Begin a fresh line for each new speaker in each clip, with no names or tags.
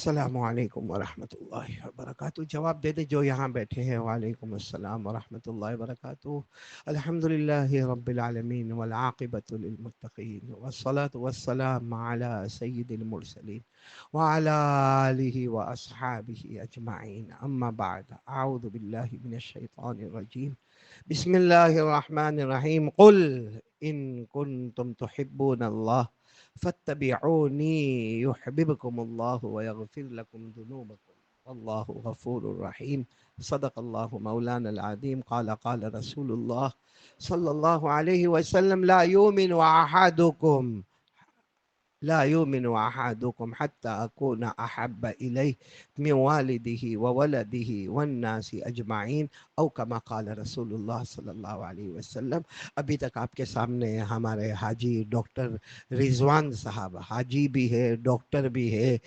السلام علیکم ورحمۃ اللہ وبرکاتہ. جواب دے دے جو یہاں بیٹھے ہیں. وعلیکم السلام ورحمۃ اللہ وبرکاتہ. الحمد للہ رب العالمین والعاقبۃ للمتقین والصلاة والسلام علی سید المرسلین وعلی آلہ واصحابہ اجمعین. اما بعد اعوذ باللہ من الشیطان الرجیم. بسم اللہ الرحمن الرحیم. قل ان کنتم تحبون اللہ فاتبعونی یحببکم اللہ ویغفر لکم ذنوبکم واللہ غفور الرحیم. صدق اللہ مولانا العظیم. قال رسول اللہ صلی اللہ علیہ وسلم لا يؤمن أحدكم حتى أكون أحب إليه من والده وولده والناس أجمعين أو كما قال رسول اللہ صلی اللہ علیہ وسلم. ابھی تک آپ کے سامنے ہمارے حاجی ڈاکٹر رضوان صاحب، حاجی بھی ہے، ڈاکٹر بھی ہے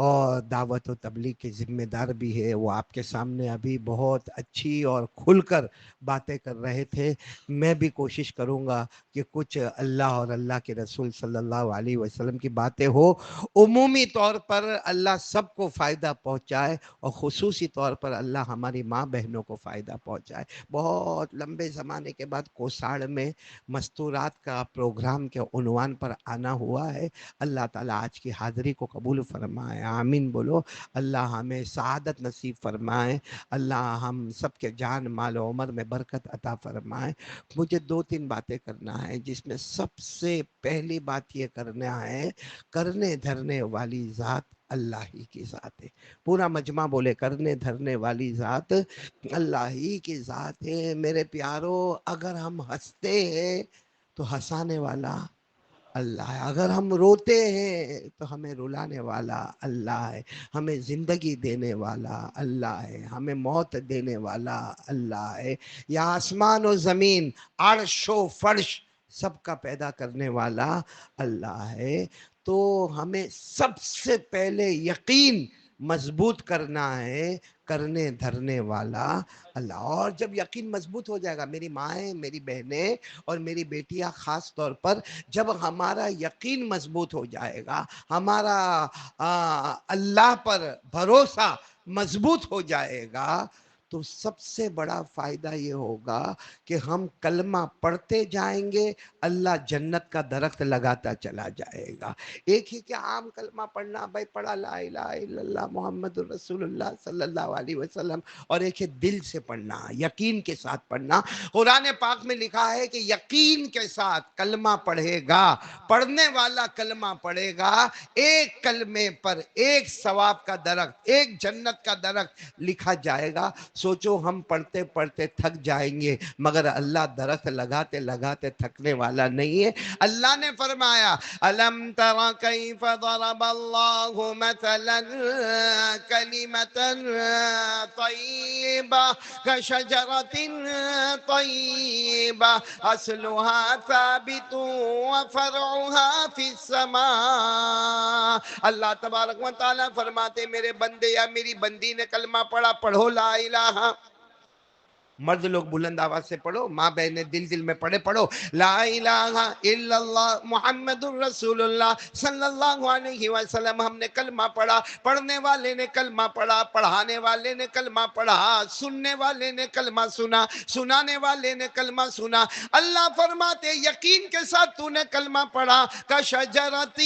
اور دعوت و تبلیغ کے ذمہ دار بھی ہے. وہ آپ کے سامنے ابھی بہت اچھی اور کھل کر باتیں کر رہے تھے. میں بھی کوشش کروں گا کہ کچھ اللہ اور اللہ کے رسول صلی اللہ علیہ وسلم کی باتیں ہو. عمومی طور پر اللہ سب کو فائدہ پہنچائے اور خصوصی طور پر اللہ ہماری ماں بہنوں کو فائدہ پہنچائے. بہت لمبے زمانے کے بعد کوساڑ میں مستورات کا پروگرام کے عنوان پر آنا ہوا ہے. اللہ تعالیٰ آج کی حاضری کو قبول فرمائے. آمین بولو. اللہ ہمیں سعادت نصیب فرمائے. اللہ ہم سب کے جان مال و عمر میں برکت عطا فرمائے. مجھے دو تین باتیں کرنا ہے، جس میں سب سے پہلی بات یہ کرنا ہے، کرنے دھرنے والی ذات اللہ ہی کی ذات ہے. پورا مجمع بولے کرنے دھرنے والی ذات اللہ ہی کی ذات ہے. میرے پیارو، اگر ہم ہنستے ہیں تو ہنسانے والا اللہ ہے. اگر ہم روتے ہیں تو ہمیں رلانے والا اللہ ہے. ہمیں زندگی دینے والا اللہ ہے. ہمیں موت دینے والا اللہ ہے. یا آسمان و زمین، عرش و فرش سب کا پیدا کرنے والا اللہ ہے. تو ہمیں سب سے پہلے یقین مضبوط کرنا ہے کرنے دھرنے والا اللہ. اور جب یقین مضبوط ہو جائے گا، میری مائیں، میری بہنیں اور میری بیٹیاں خاص طور پر، جب ہمارا یقین مضبوط ہو جائے گا، ہمارا اللہ پر بھروسہ مضبوط ہو جائے گا، تو سب سے بڑا فائدہ یہ ہوگا کہ ہم کلمہ پڑھتے جائیں گے، اللہ جنت کا درخت لگاتا چلا جائے گا. ایک ہی کیا عام کلمہ پڑھنا، بھائی پڑھا لا الہ الا اللہ محمد الرسول اللہ صلی اللہ علیہ وسلم، اور ایک ہے دل سے پڑھنا، یقین کے ساتھ پڑھنا. قرآن پاک میں لکھا ہے کہ یقین کے ساتھ کلمہ پڑھے گا، پڑھنے والا کلمہ پڑھے گا، ایک کلمے پر ایک ثواب کا درخت، ایک جنت کا درخت لکھا جائے گا. سوچو ہم پڑھتے پڑھتے تھک جائیں گے، مگر اللہ درخت لگاتے لگاتے تھکنے والا نہیں ہے. اللہ نے فرمایا الم تر کیف ضرب اللہ مثلا کلمۃ طیبہ کشجرۃ طیبہ اصلها ثابت وفرعها فی السماء. اللہ تبارک و تعالیٰ فرماتے میرے بندے یا میری بندی نے کلمہ پڑھا، پڑھو لا الہ. مرد لوگ بلند آواز سے پڑھو، ماں بہنیں دل دل میں پڑھو لا الہ الا اللہ محمد الرسول اللہ صلی اللہ علیہ وسلم. ہم نے کلمہ پڑھا، پڑھنے والے نے کلمہ پڑھا، پڑھانے والے نے کلمہ پڑھا، سننے والے نے کلمہ سنا، سنانے والے نے کلمہ سنا. اللہ فرماتے یقین کے ساتھ تو نے کلمہ پڑھا، کشجرۃ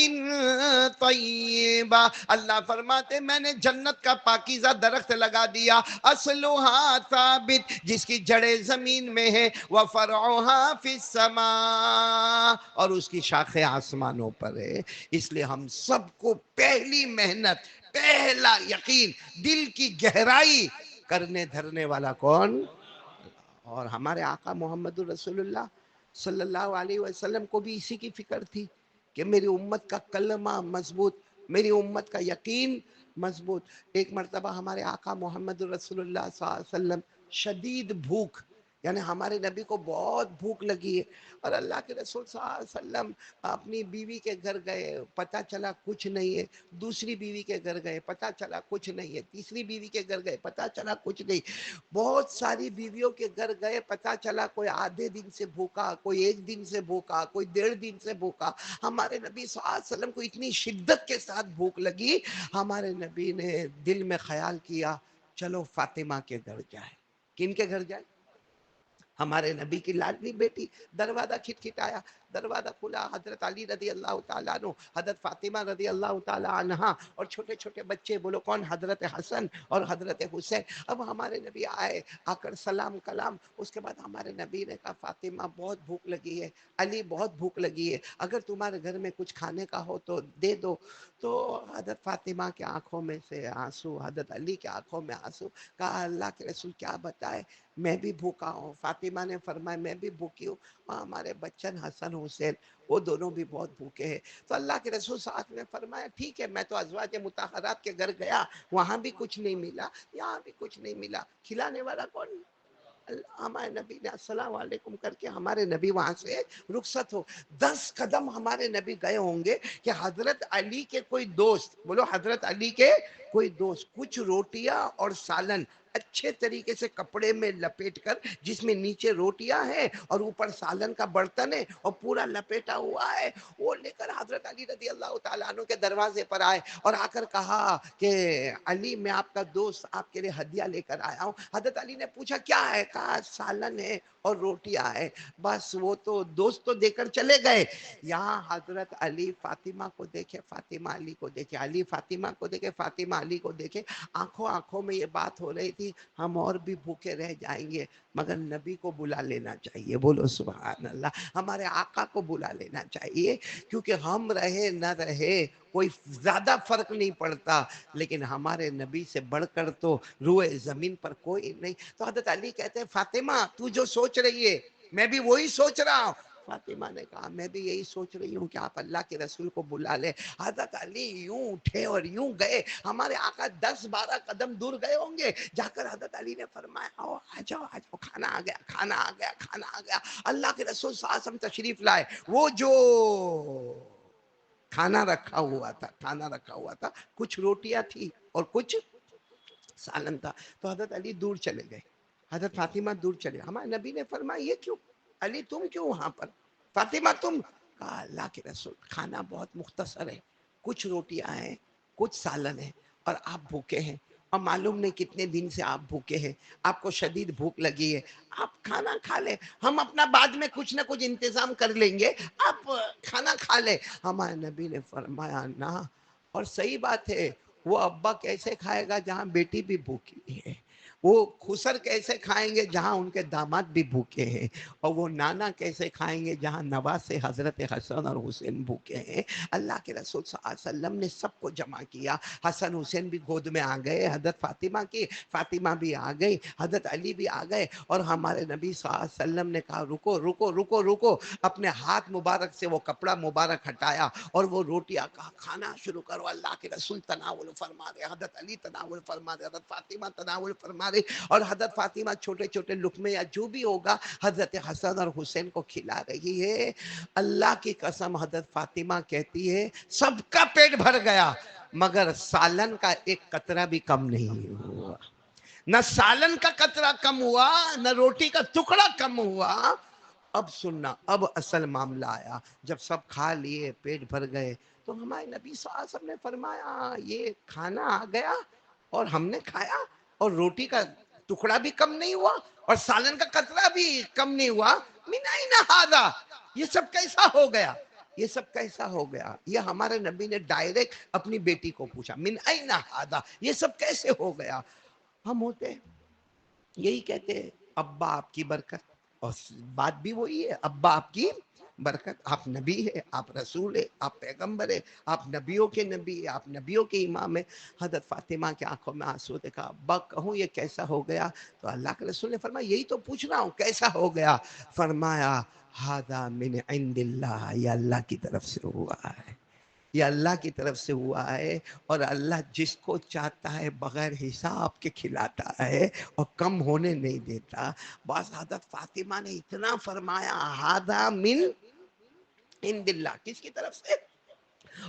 طیبہ، اللہ فرماتے میں نے جنت کا پاکیزہ درخت لگا دیا، اصلها ثابت، جس کی جڑیں زمین میں ہے، وفرعها فی السماء، اور اس کی شاخیں آسمانوں پر ہے. اس لیے ہم سب کو پہلی محنت، پہلا یقین، دل کی گہرائی کرنے دھرنے والا کون؟ اور ہمارے آقا محمد رسول اللہ صلی اللہ علیہ وسلم کو بھی اسی کی فکر تھی کہ میری امت کا کلمہ مضبوط، میری امت کا یقین مضبوط. ایک مرتبہ ہمارے آقا محمد رسول اللہ صلی اللہ علیہ وسلم شدید بھوک، یعنی ہمارے نبی کو بہت بھوک لگی ہے، اور اللہ کے رسول صلی اللہ علیہ وسلم اپنی بیوی کے گھر گئے، پتہ چلا کچھ نہیں ہے، دوسری بیوی کے گھر گئے، پتہ چلا کچھ نہیں ہے، تیسری بیوی کے گھر گئے، پتہ چلا کچھ نہیں، بہت ساری بیویوں کے گھر گئے، پتہ چلا کوئی آدھے دن سے بھوکا، کوئی ایک دن سے بھوکا، کوئی 1.5 دن سے بھوکا۔ ہمارے نبی صلی اللہ علیہ وسلم کو اتنی شدت کے ساتھ بھوک لگی، ہمارے نبی نے دل میں خیال کیا چلو فاطمہ کے گھر جائے۔ کن کے گھر جائے؟ ہمارے نبی کی لاڈلی بیٹی۔ دروازہ کھٹکھٹایا، دروازہ کھلا، حضرت علی رضی اللہ تعالیٰ عنہ، حضرت فاطمہ رضی اللہ تعالیٰ عنہا اور چھوٹے چھوٹے بچے، بولو کون؟ حضرت حسن اور حضرت حسین۔ اب ہمارے نبی آئے، آ کر سلام کلام، اس کے بعد ہمارے نبی نے کہا فاطمہ بہت بھوک لگی ہے، علی بہت بھوک لگی ہے، اگر تمہارے گھر میں کچھ کھانے کا ہو تو دے دو۔ تو حضرت فاطمہ کے آنکھوں میں سے آنسو، حضرت علی کے آنکھوں میں آنسو، کہا اللہ کے رسول کیا بتائے، میں بھی بھوکا ہوں۔ فاطمہ نے فرمایا میں بھی بھوکی ہوں، اور ہمارے بچن حسن حسین وہ دونوں بھی بہت بھوکے ہیں۔ تو اللہ کے رسول صلی اللہ علیہ وسلم نے فرمایا ٹھیک ہے، میں تو ازواج مطہرات کے گھر گیا، وہاں بھی کچھ نہیں ملا، یہاں بھی کچھ نہیں ملا، کھلانے والا کون؟ ہمارے نبی نے السلام علیکم کر کے ہمارے نبی وہاں سے رخصت ہو۔ 10 قدم ہمارے نبی گئے ہوں گے کہ حضرت علی کے کوئی دوست، بولو حضرت علی کے کوئی دوست، کچھ روٹیاں اور سالن اچھے طریقے سے کپڑے میں لپیٹ کر، جس میں نیچے روٹیاں ہیں اور اوپر سالن کا برتن ہے اور پورا لپیٹا ہوا ہے، وہ لے کر حضرت علی رضی اللہ تعالیٰ عنہ کے دروازے پر آئے اور آ کر کہا کہ علی میں آپ کا دوست آپ کے لیے ہدیہ لے کر آیا ہوں۔ حضرت علی نے پوچھا کیا ہے؟ کہا سالن ہے اور روٹیاں ہے، بس وہ تو دوست تو دے کر چلے گئے۔ یہاں حضرت علی فاطمہ کو دیکھے، فاطمہ علی کو دیکھے، علی فاطمہ کو دیکھے، فاطمہ علی کو دیکھے، آنکھوں آنکھوں میں یہ بات ہو رہی تھی ہم اور بھی بھوکے رہ جائیں گے مگر نبی کو بلا لینا چاہیے، بولو سبحان اللہ، ہمارے آقا کو بلا لینا چاہیے، کیونکہ ہم رہے نہ رہے کوئی زیادہ فرق نہیں پڑتا، لیکن ہمارے نبی سے بڑھ کر تو روئے زمین پر کوئی نہیں۔ تو حضرت علی کہتے ہیں فاطمہ تو جو سوچ رہی ہے میں بھی وہی سوچ رہا ہوں۔ فاطمہ نے کہا میں بھی یہی سوچ رہی ہوں کہ آپ اللہ کے رسول کو بلا لیں۔ حضرت علی یوں اٹھے اور یوں گئے، ہمارے آقا 10-12 قدم دور گئے ہوں گے، جا کر حضرت علی نے فرمایا آؤ آ جاؤ آ جاؤ، کھانا آ گیا، کھانا آ گیا، کھانا آ گیا۔ اللہ کے رسول صلی اللہ علیہ وسلم تشریف لائے، وہ جو کھانا رکھا ہوا تھا، کھانا رکھا ہوا تھا، کچھ روٹیاں تھی اور کچھ سالن تھا۔ تو حضرت علی دور چلے گئے، حضرت فاطمہ دور چلے گئے۔ ہمارے نبی نے فرمایا یہ کیوں علی تم کیوں وہاں پر، فاطمہ تم؟ کہا اللہ کے رسول کھانا بہت مختصر ہے، کچھ روٹیاں ہیں، کچھ سالن ہے، اور آپ بھوکے ہیں، اور معلوم نہیں کتنے دن سے آپ بھوکے ہیں، آپ کو شدید بھوک لگی ہے، آپ کھانا کھا لیں، ہم اپنا بعد میں کچھ نہ کچھ انتظام کر لیں گے، آپ کھانا کھا لیں۔ ہمارے نبی نے فرمایا نہ، اور صحیح بات ہے، وہ ابا کیسے کھائے گا جہاں بیٹی بھی بھوکی ہے، وہ خسر کیسے کھائیں گے جہاں ان کے داماد بھی بھوکے ہیں، اور وہ نانا کیسے کھائیں گے جہاں نواسے حضرت حسن اور حسین بھوکے ہیں۔ اللہ کے رسول صلی اللہ علیہ وسلم نے سب کو جمع کیا، حسن حسین بھی گود میں آ گئے، حضرت فاطمہ کی، فاطمہ بھی آ گئی، حضرت علی بھی آ گئے، اور ہمارے نبی صلی اللہ علیہ وسلم نے کہا رکو رکو رکو رکو، اپنے ہاتھ مبارک سے وہ کپڑا مبارک ہٹایا اور وہ روٹیاں کہا کھانا شروع کرو۔ اللہ کے رسول تناول فرما رہے، حضرت علی تناول فرما رہے، حضرت فاطمہ تناول فرما رہے، اور حضرت فاطمہ چھوٹے چھوٹے لقمے یا جو بھی ہوگا حضرت حسن اور حسین کو کھلا رہی ہے۔ اللہ کی قسم حضرت فاطمہ کہتی ہے سب کا پیٹ بھر گیا مگر سالن کا ایک قطرہ بھی کم نہیں ہوا، نہ سالن کا قطرہ کم ہوا نہ روٹی کا ٹکڑا کم ہوا۔ اب سننا، اب اصل معاملہ آیا، جب سب کھا لیے پیٹ بھر گئے تو ہمارے نبی صلی اللہ علیہ وسلم نے فرمایا یہ کھانا آ گیا اور ہم نے کھایا اور روٹی کا ٹکڑا بھی کم نہیں ہوا اور سالن کا قطرہ بھی کم نہیں ہوا، من این ھذا، یہ سب کیسا ہو گیا، یہ سب کیسا ہو گیا؟ یہ ہمارے نبی نے ڈائریکٹ اپنی بیٹی کو پوچھا، من این ھذا، یہ سب کیسے ہو گیا؟ ہم ہوتے یہی کہتے ہیں ابا آپ کی برکت، اور بات بھی وہی ہے، ابا آپ کی برکت، آپ نبی ہے، آپ رسول ہے، آپ پیغمبر ہے، آپ نبیوں کے نبی ہے، آپ نبیوں کے امام ہے۔ حضرت فاطمہ کی آنکھوں میں آنسو تھے، کہا ابا کہوں یہ کیسا ہو گیا؟ تو اللہ کے رسول نے فرمایا یہی تو پوچھ رہا ہوں کیسا ہو گیا؟ فرمایا ھذا من عند اللہ، یہ اللہ کی طرف سے ہوا ہے، یہ اللہ کی طرف سے ہوا ہے، اور اللہ جس کو چاہتا ہے بغیر حساب کے کھلاتا ہے اور کم ہونے نہیں دیتا۔ بعض حضرت فاطمہ نے اتنا فرمایا ھذا من عند اللہ، کس کی طرف سے؟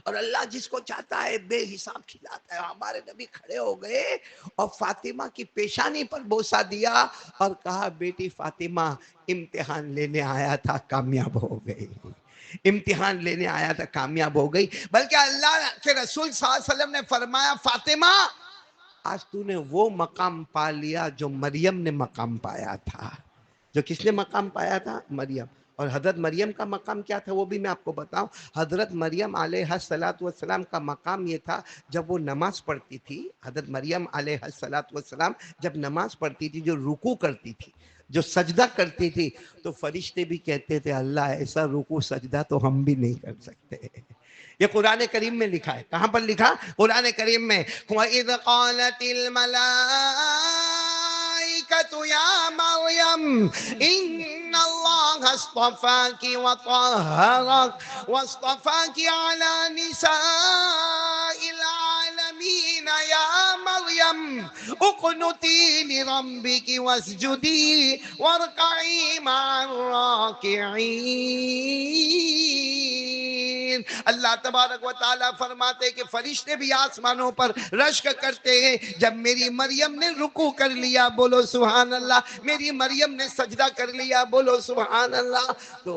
اور اللہ جس کو چاہتا ہے بے حساب کھلاتا ہے۔ ہمارے نبی کھڑے ہو گئے اور فاطمہ کی پیشانی پر بوسہ دیا اور کہا بیٹی فاطمہ امتحان لینے آیا تھا، کامیاب ہو گئی، امتحان لینے آیا تھا، کامیاب ہو گئی۔ بلکہ اللہ کے رسول صلی اللہ علیہ وسلم نے فرمایا فاطمہ آج تو نے وہ مقام پا لیا جو مریم نے مقام پایا تھا۔ جو کس نے مقام پایا تھا؟ مریم۔ اور حضرت مریم کا مقام کیا تھا وہ بھی میں آپ کو بتاؤں۔ حضرت مریم علیہ السلام کا مقام یہ تھا، جب وہ نماز پڑھتی تھی، حضرت مریم علیہ السلام جب نماز پڑھتی تھی، جو رکوع کرتی تھی، جو سجدہ کرتی تھی، تو فرشتے بھی کہتے تھے اللہ ایسا رکوع سجدہ تو ہم بھی نہیں کر سکتے۔ یہ قرآن کریم میں لکھا ہے۔ کہاں پر لکھا؟ قرآن کریم میں وَإِذْ قَالَتِ الْمَلَائِكَةُ يَا مَرْيَمْ إِنَّ اللَّهَ اصْطَفَاكِ وَطَهَّرَكِ وَاصْطَفَاكِ عَلَى نِسَاءِ الْعَالَمِينَ يَا مَرْيَمْ اقْنُتِي لِرَبِّكِ وَاسْجُدِي وَارْكَعِي مَعَ الرَّاكِعِينَ۔ اللہ تبارک و تعالیٰ فرماتے کہ فرشتے بھی آسمانوں پر رشک کرتے ہیں جب میری مریم نے رکوع کر لیا، بولو سبحان اللہ، میری مریم نے سجدہ کر لیا، بولو سبحان اللہ۔ تو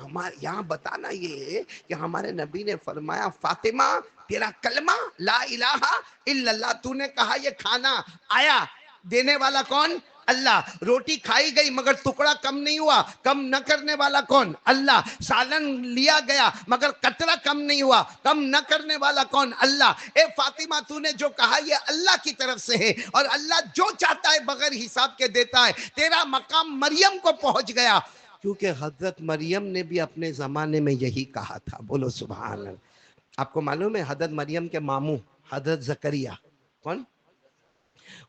ہمارے یہاں بتانا یہ ہے کہ ہمارے نبی نے فرمایا فاطمہ تیرا کلمہ لا الہ الا اللہ، تو نے کہا یہ کھانا آیا، دینے والا کون؟ اللہ۔ روٹی کھائی گئی مگر ٹکڑا کم نہیں ہوا، کم نہ کرنے والا کون؟ اللہ۔ سالن لیا گیا مگر قطرہ کم نہیں ہوا، کم نہ کرنے والا کون؟ اللہ۔ اے فاطمہ تو نے جو کہا یہ اللہ کی طرف سے ہے، اور اللہ جو چاہتا ہے بغیر حساب کے دیتا ہے۔ تیرا مقام مریم کو پہنچ گیا، کیونکہ حضرت مریم نے بھی اپنے زمانے میں یہی کہا تھا، بولو سبحان اللہ۔ آپ کو معلوم ہے حضرت مریم کے ماموں حضرت زکریا کون؟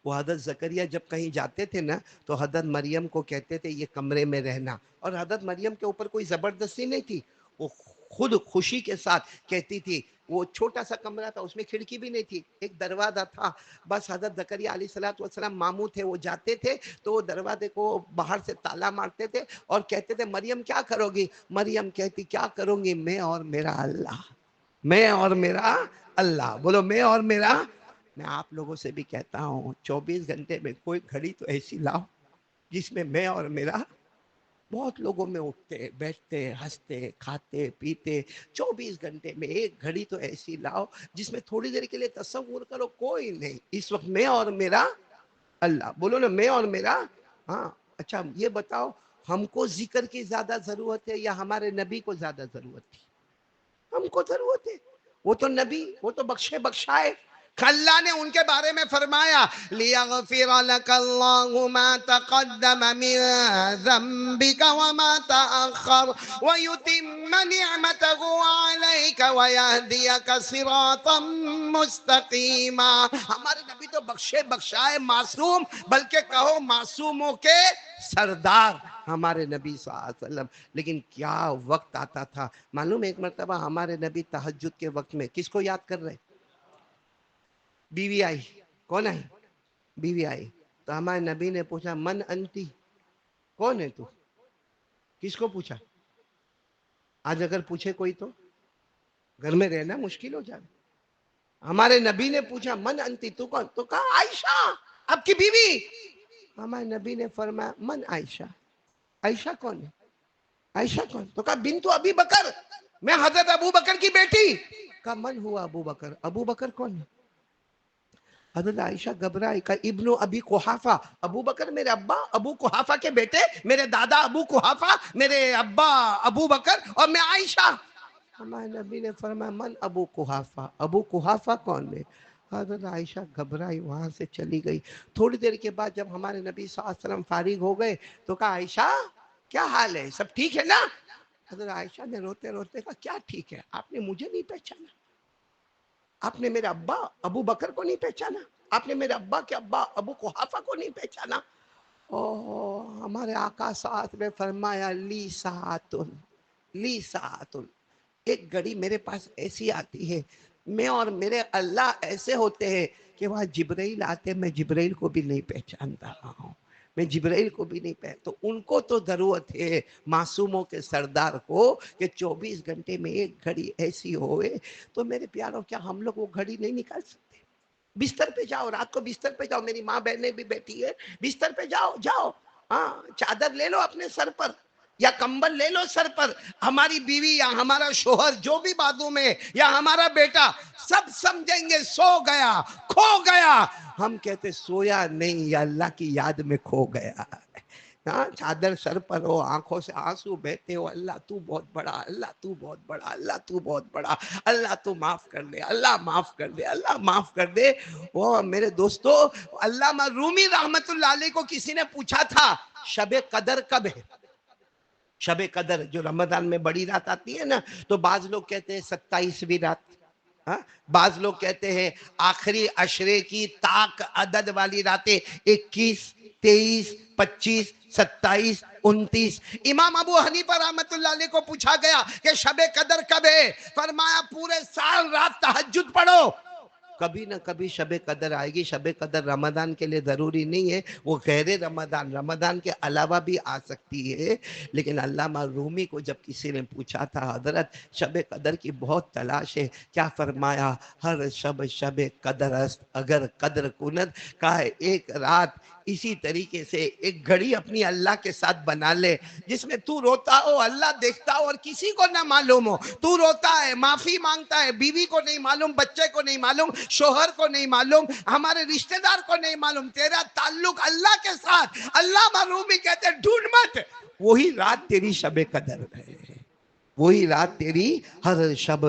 وہ حضرت زکریا جب کہیں جاتے تھے نا تو حضرت مریم کو کہتے تھے یہ کمرے میں رہنا، اور حضرت مریم کے اوپر کوئی زبردستی نہیں تھی، وہ خود خوشی کے ساتھ کہتی تھی۔ وہ چھوٹا سا کمرہ تھا، اس میں کھڑکی بھی نہیں تھی، ایک دروازہ تھا، بس حضرت زکریا علیہ السلام ماموں تھے، وہ جاتے تھے تو وہ دروازے کو باہر سے تالا مارتے تھے اور کہتے تھے مریم کیا کرو گی؟ مریم کہتی کیا کروں گی میں اور میرا اللہ، میں اور میرا اللہ، بولو میں اور میرا۔ میں آپ لوگوں سے بھی کہتا ہوں 24 گھنٹے میں کوئی گھڑی تو ایسی لاؤ جس میں اور میرا، بہت لوگوں میں اٹھتے بیٹھتے ہنستے کھاتے پیتے، 24 گھنٹے میں ایک گھڑی تو ایسی لاؤ جس میں تھوڑی دیر کے لیے تصور کرو کوئی نہیں، اس وقت میں اور میرا اللہ، بولو نا میں اور میرا۔ ہاں اچھا یہ بتاؤ ہم کو ذکر کی زیادہ ضرورت ہے یا ہمارے نبی کو زیادہ ضرورت تھی؟ ہم کو ضرورت ہے، وہ تو نبی، وہ تو بخشے بخشائے۔ اللہ نے ان کے بارے میں فرمایا لِيَغْفِرَ لَكَ اللَّهُ مَا تَقَدَّمَ مِن ذَنبِكَ وَمَا تَأَخَّرَ وَيُتِمَّ نِعْمَتَهُ عَلَيْكَ وَيَهْدِيَكَ صِرَاطًا مُسْتَقِيمًا۔ ہمارے نبی تو بخشے بخشائے معصوم، بلکہ کہو معصوموں کے سردار ہمارے نبی صلی اللہ علیہ وسلم۔ لیکن کیا وقت آتا تھا معلوم ہے، ایک مرتبہ ہمارے نبی تہجد کے وقت میں کس کو یاد کر رہے؟ بیوی آئی، کون آئی؟ بیوی آئی تو ہمارے نبی نے پوچھا من انتی، کون ہے تو؟ کس کو پوچھا؟ آج اگر پوچھے کوئی تو گھر میں رہنا مشکل ہو جائے۔ ہمارے نبی نے پوچھا من انتی، تو کون؟ تو کہا عائشہ آپ کی بیوی۔ ہمارے نبی نے فرمایا من عائشہ، عائشہ کون ہے؟ عائشہ کون؟ تو کہا بنت ابی بکر، میں حضرت ابو بکر کی بیٹی۔ کہا من ہوا ابو بکر، ابو بکر کون ہے؟ حضرت عائشہ گھبرائی، کہا ابن ابی قحافہ، ابو بکر میرے ابا ابو قحافہ کے بیٹے، میرے دادا ابو قحافہ، میرے ابا ابو بکر اور میں عائشہ۔ ہمارے نبی نے فرمایا من ابو قحافہ، ابو قحافہ کون ہے؟ حضرت عائشہ گھبرائی، وہاں سے چلی گئی۔ تھوڑی دیر کے بعد جب ہمارے نبی صلی اللہ علیہ وسلم فارغ ہو گئے تو کہا عائشہ کیا حال ہے، سب ٹھیک ہے نا؟ حضرت عائشہ نے روتے روتے کہا کیا ٹھیک ہے، آپ نے مجھے نہیں پہچانا، آپ نے میرے ابا ابو بکر کو نہیں پہچانا، آپ نے میرے ابا کے ابا ابو قحافہ کو نہیں پہچانا؟ ہمارے آقا ساتھ میں فرمایا لی ساعتن، لی ساعتن، ایک گھڑی میرے پاس ایسی آتی ہے، میں اور میرے اللہ ایسے ہوتے ہیں کہ وہاں جبرائیل آتے، میں جبرائیل کو بھی نہیں پہچانتا ہوں، میں جبرائیل کو بھی نہیں تو ان کو تو ضرورت ہے معصوموں کے سردار کو کہ 24 گھنٹے میں ایک گھڑی ایسی ہوئے. تو میرے پیاروں، کیا ہم لوگ وہ گھڑی نہیں نکال سکتے؟ بستر پہ جاؤ، رات کو بستر پہ جاؤ، میری ماں بہنیں بھی بیٹھی ہے، بستر پہ جاؤ جاؤ، ہاں چادر لے لو اپنے سر پر یا کمبل لے لو سر پر. ہماری بیوی یا ہمارا شوہر جو بھی بازو میں یا ہمارا بیٹا سب سمجھیں گے سو گیا، کھو گیا. ہم کہتے سویا نہیں، یا اللہ کی یاد میں کھو گیا. ہاں چادر سر پر ہو، آنکھوں سے آنسو بہتے ہو، اللہ تو بہت بڑا، اللہ تو بہت بڑا، اللہ تو بہت بڑا، اللہ تو معاف کر دے، اللہ معاف کر دے، اللہ معاف کر دے. وہ میرے دوستو، علامہ رومی رحمت اللہ علیہ کو کسی نے پوچھا تھا شب قدر کب ہے؟ شب قدر جو رمضان میں بڑی رات آتی ہے نا، تو بعض لوگ کہتے ہیں 27ویں رات، بعض لوگ کہتے ہیں آخری عشرے کی طاق عدد والی راتیں 21، 23، 25، 27، 29. امام ابو حنیفہ رحمت اللہ علیہ کو پوچھا گیا کہ شب قدر کب ہے؟ فرمایا پورے سال رات تہجد پڑھو، کبھی نہ کبھی شب قدر آئے گی. شب قدر رمضان کے لیے ضروری نہیں ہے، وہ غیر رمضان کے علاوہ بھی آ سکتی ہے. لیکن علامہ رومی کو جب کسی نے پوچھا تھا حضرت شب قدر کی بہت تلاش ہے، کیا فرمایا؟ ہر شب قدر است اگر قدر کند. کہا ایک رات اسی طریقے سے ایک گھڑی اپنی اللہ کے ساتھ بنا لے جس میں تو روتا ہو، اللہ دیکھتا ہو اور کسی کو نہ معلوم ہو. تو روتا ہے، معافی مانگتا ہے، بیوی کو نہیں معلوم، بچے کو نہیں معلوم، شوہر کو نہیں معلوم، ہمارے رشتہ دار کو نہیں معلوم، تیرا تعلق اللہ کے ساتھ. اللہ معلومی کہتے ہیں ڈھونڈ مت، وہی رات تیری شب قدر ہے، وہی رات تیری ہر شب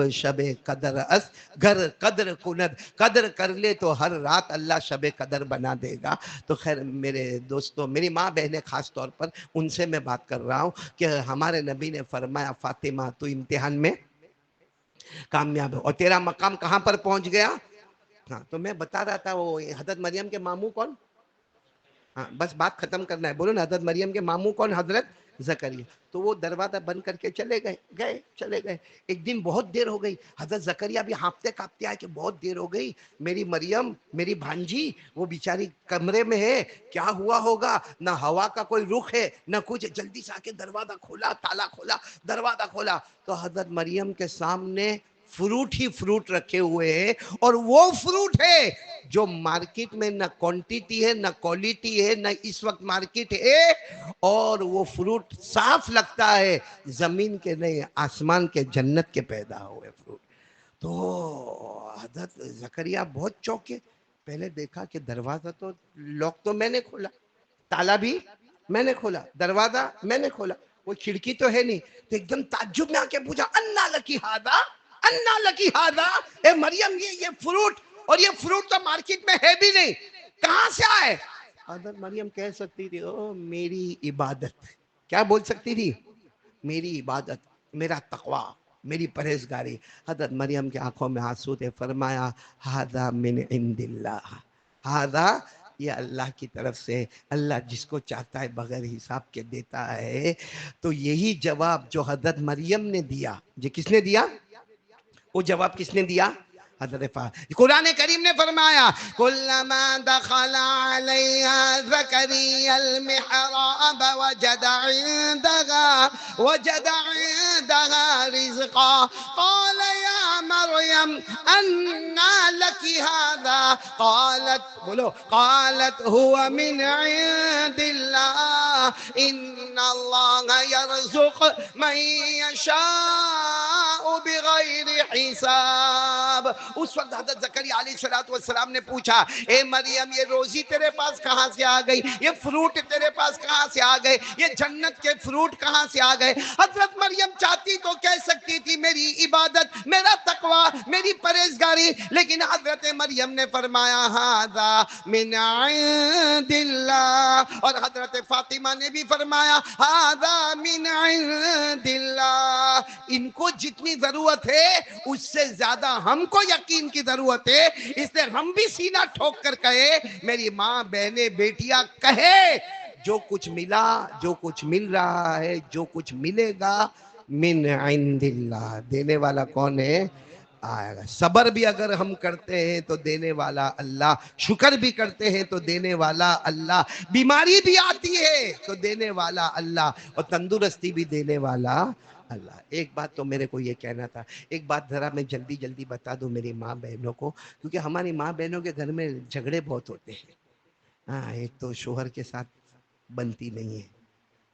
قدر اس گھر قدر کند. قدر کر لے تو ہر رات اللہ شب قدر بنا دے گا. تو خیر میرے دوستوں، میری ماں بہنیں خاص طور پر ان سے میں بات کر رہا ہوں کہ ہمارے نبی نے فرمایا فاطمہ تو امتحان میں کامیاب ہے، اور تیرا مقام کہاں پر پہنچ گیا؟ ہاں تو میں بتا رہا تھا وہ حضرت مریم کے ماموں کون؟ ہاں بس بات ختم کرنا ہے، بولو نا حضرت مریم کے ماموں کون؟ حضرت زکریا. تو وہ دروازہ بند کر کے چلے گئے. ایک دن بہت دیر ہو گئی، حضرت زکریا بھی ہانپتے کانپتے آئے کہ بہت دیر ہو گئی، میری مریم میری بھانجی وہ بیچاری کمرے میں ہے، کیا ہوا ہوگا؟ نہ ہوا کا کوئی رخ ہے نہ کچھ. جلدی سے آ کے دروازہ کھولا، تالا کھولا، دروازہ کھولا تو حضرت مریم کے سامنے فروٹ ہی فروٹ رکھے ہوئے ہیں. اور وہ فروٹ ہے جو مارکیٹ میں نہ کوانٹیٹی ہے نہ کوالٹی ہے نہ اس وقت مارکیٹ ہے، اور وہ فروٹ صاف لگتا ہے، زمین کے نہیں آسمان کے جنت کے پیدا ہوئے فروٹ. تو حضرت زکریا بہت چوکے، پہلے دیکھا کہ دروازہ تو لاک تو میں نے کھولا، تالا بھی میں نے کھولا، دروازہ میں نے کھولا، وہ کھڑکی تو ہے نہیں. تو ایک دم تعجب میں آ کے پوچھا انا لکی ہادا، انا لکی ہادا، اے مریم یہ فروٹ، اور یہ فروٹ تو مارکیٹ میں ہے بھی نہیں، کہاں سے آئے؟ حضرت مریم کہہ سکتی تھی او میری عبادت. کیا بول سکتی تھی؟ میری عبادت، میرا تقوی، میری پرہیزگاری. حضرت مریم کی آنکھوں میں آنسو تھے. فرمایا ھذا من عند اللہ، ھذا یہ اللہ کی طرف سے، اللہ جس کو چاہتا ہے بغیر حساب کے دیتا ہے. تو یہی جواب جو حضرت مریم نے دیا، جو کس نے دیا؟ وہ جواب کس نے دیا؟ حضرت قرآن کریم نے فرمایا کلما دخل علیہا زکریا المحراب وجد عندها رزقا قال یا مریم انا لکی هذا قالت بولو قالت هو من عند اللہ ان اللہ یرزق من یشاء بغیر حساب. اس وقت حضرت زکریا علیہ السلام نے پوچھا اے مریم یہ روزی تیرے پاس کہاں سے آ گئی؟ یہ فروٹ تیرے پاس کہاں سے آ گئے؟ یہ جنت کے فروٹ کہاں سے آ گئے؟ حضرت مریم چاہتی تو کہہ سکتی تھی میری عبادت، میرا تقوی، میری پرہیزگاری، لیکن حضرت مریم نے فرمایا ھذا من عند اللہ، اور حضرت فاطمہ نے بھی فرمایا ھذا من عند اللہ. ان کو جتنی ضرورت ہے اس سے زیادہ ہم کو یقین کی ضرورت ہے، اس لیے ہم بھی سینہ ٹھوک کر کہے، میری ماں بہنیں بیٹیاں کہے جو کچھ ملا، جو کچھ مل رہا ہے، جو کچھ ملے گا، من عند اللہ، دینے والا کون ہے؟ آئے گا۔ صبر بھی اگر ہم کرتے ہیں تو دینے والا اللہ، شکر بھی کرتے ہیں تو دینے والا اللہ، بیماری بھی آتی ہے تو دینے والا اللہ، اور تندرستی بھی دینے والا اللہ۔ ایک بات تو میرے کو یہ کہنا تھا، ایک بات ذرا میں جلدی جلدی بتا دوں میری ماں بہنوں کو، کیونکہ ہماری ماں بہنوں کے گھر میں جھگڑے بہت ہوتے ہیں۔ ہاں، ایک تو شوہر کے ساتھ بنتی نہیں ہے،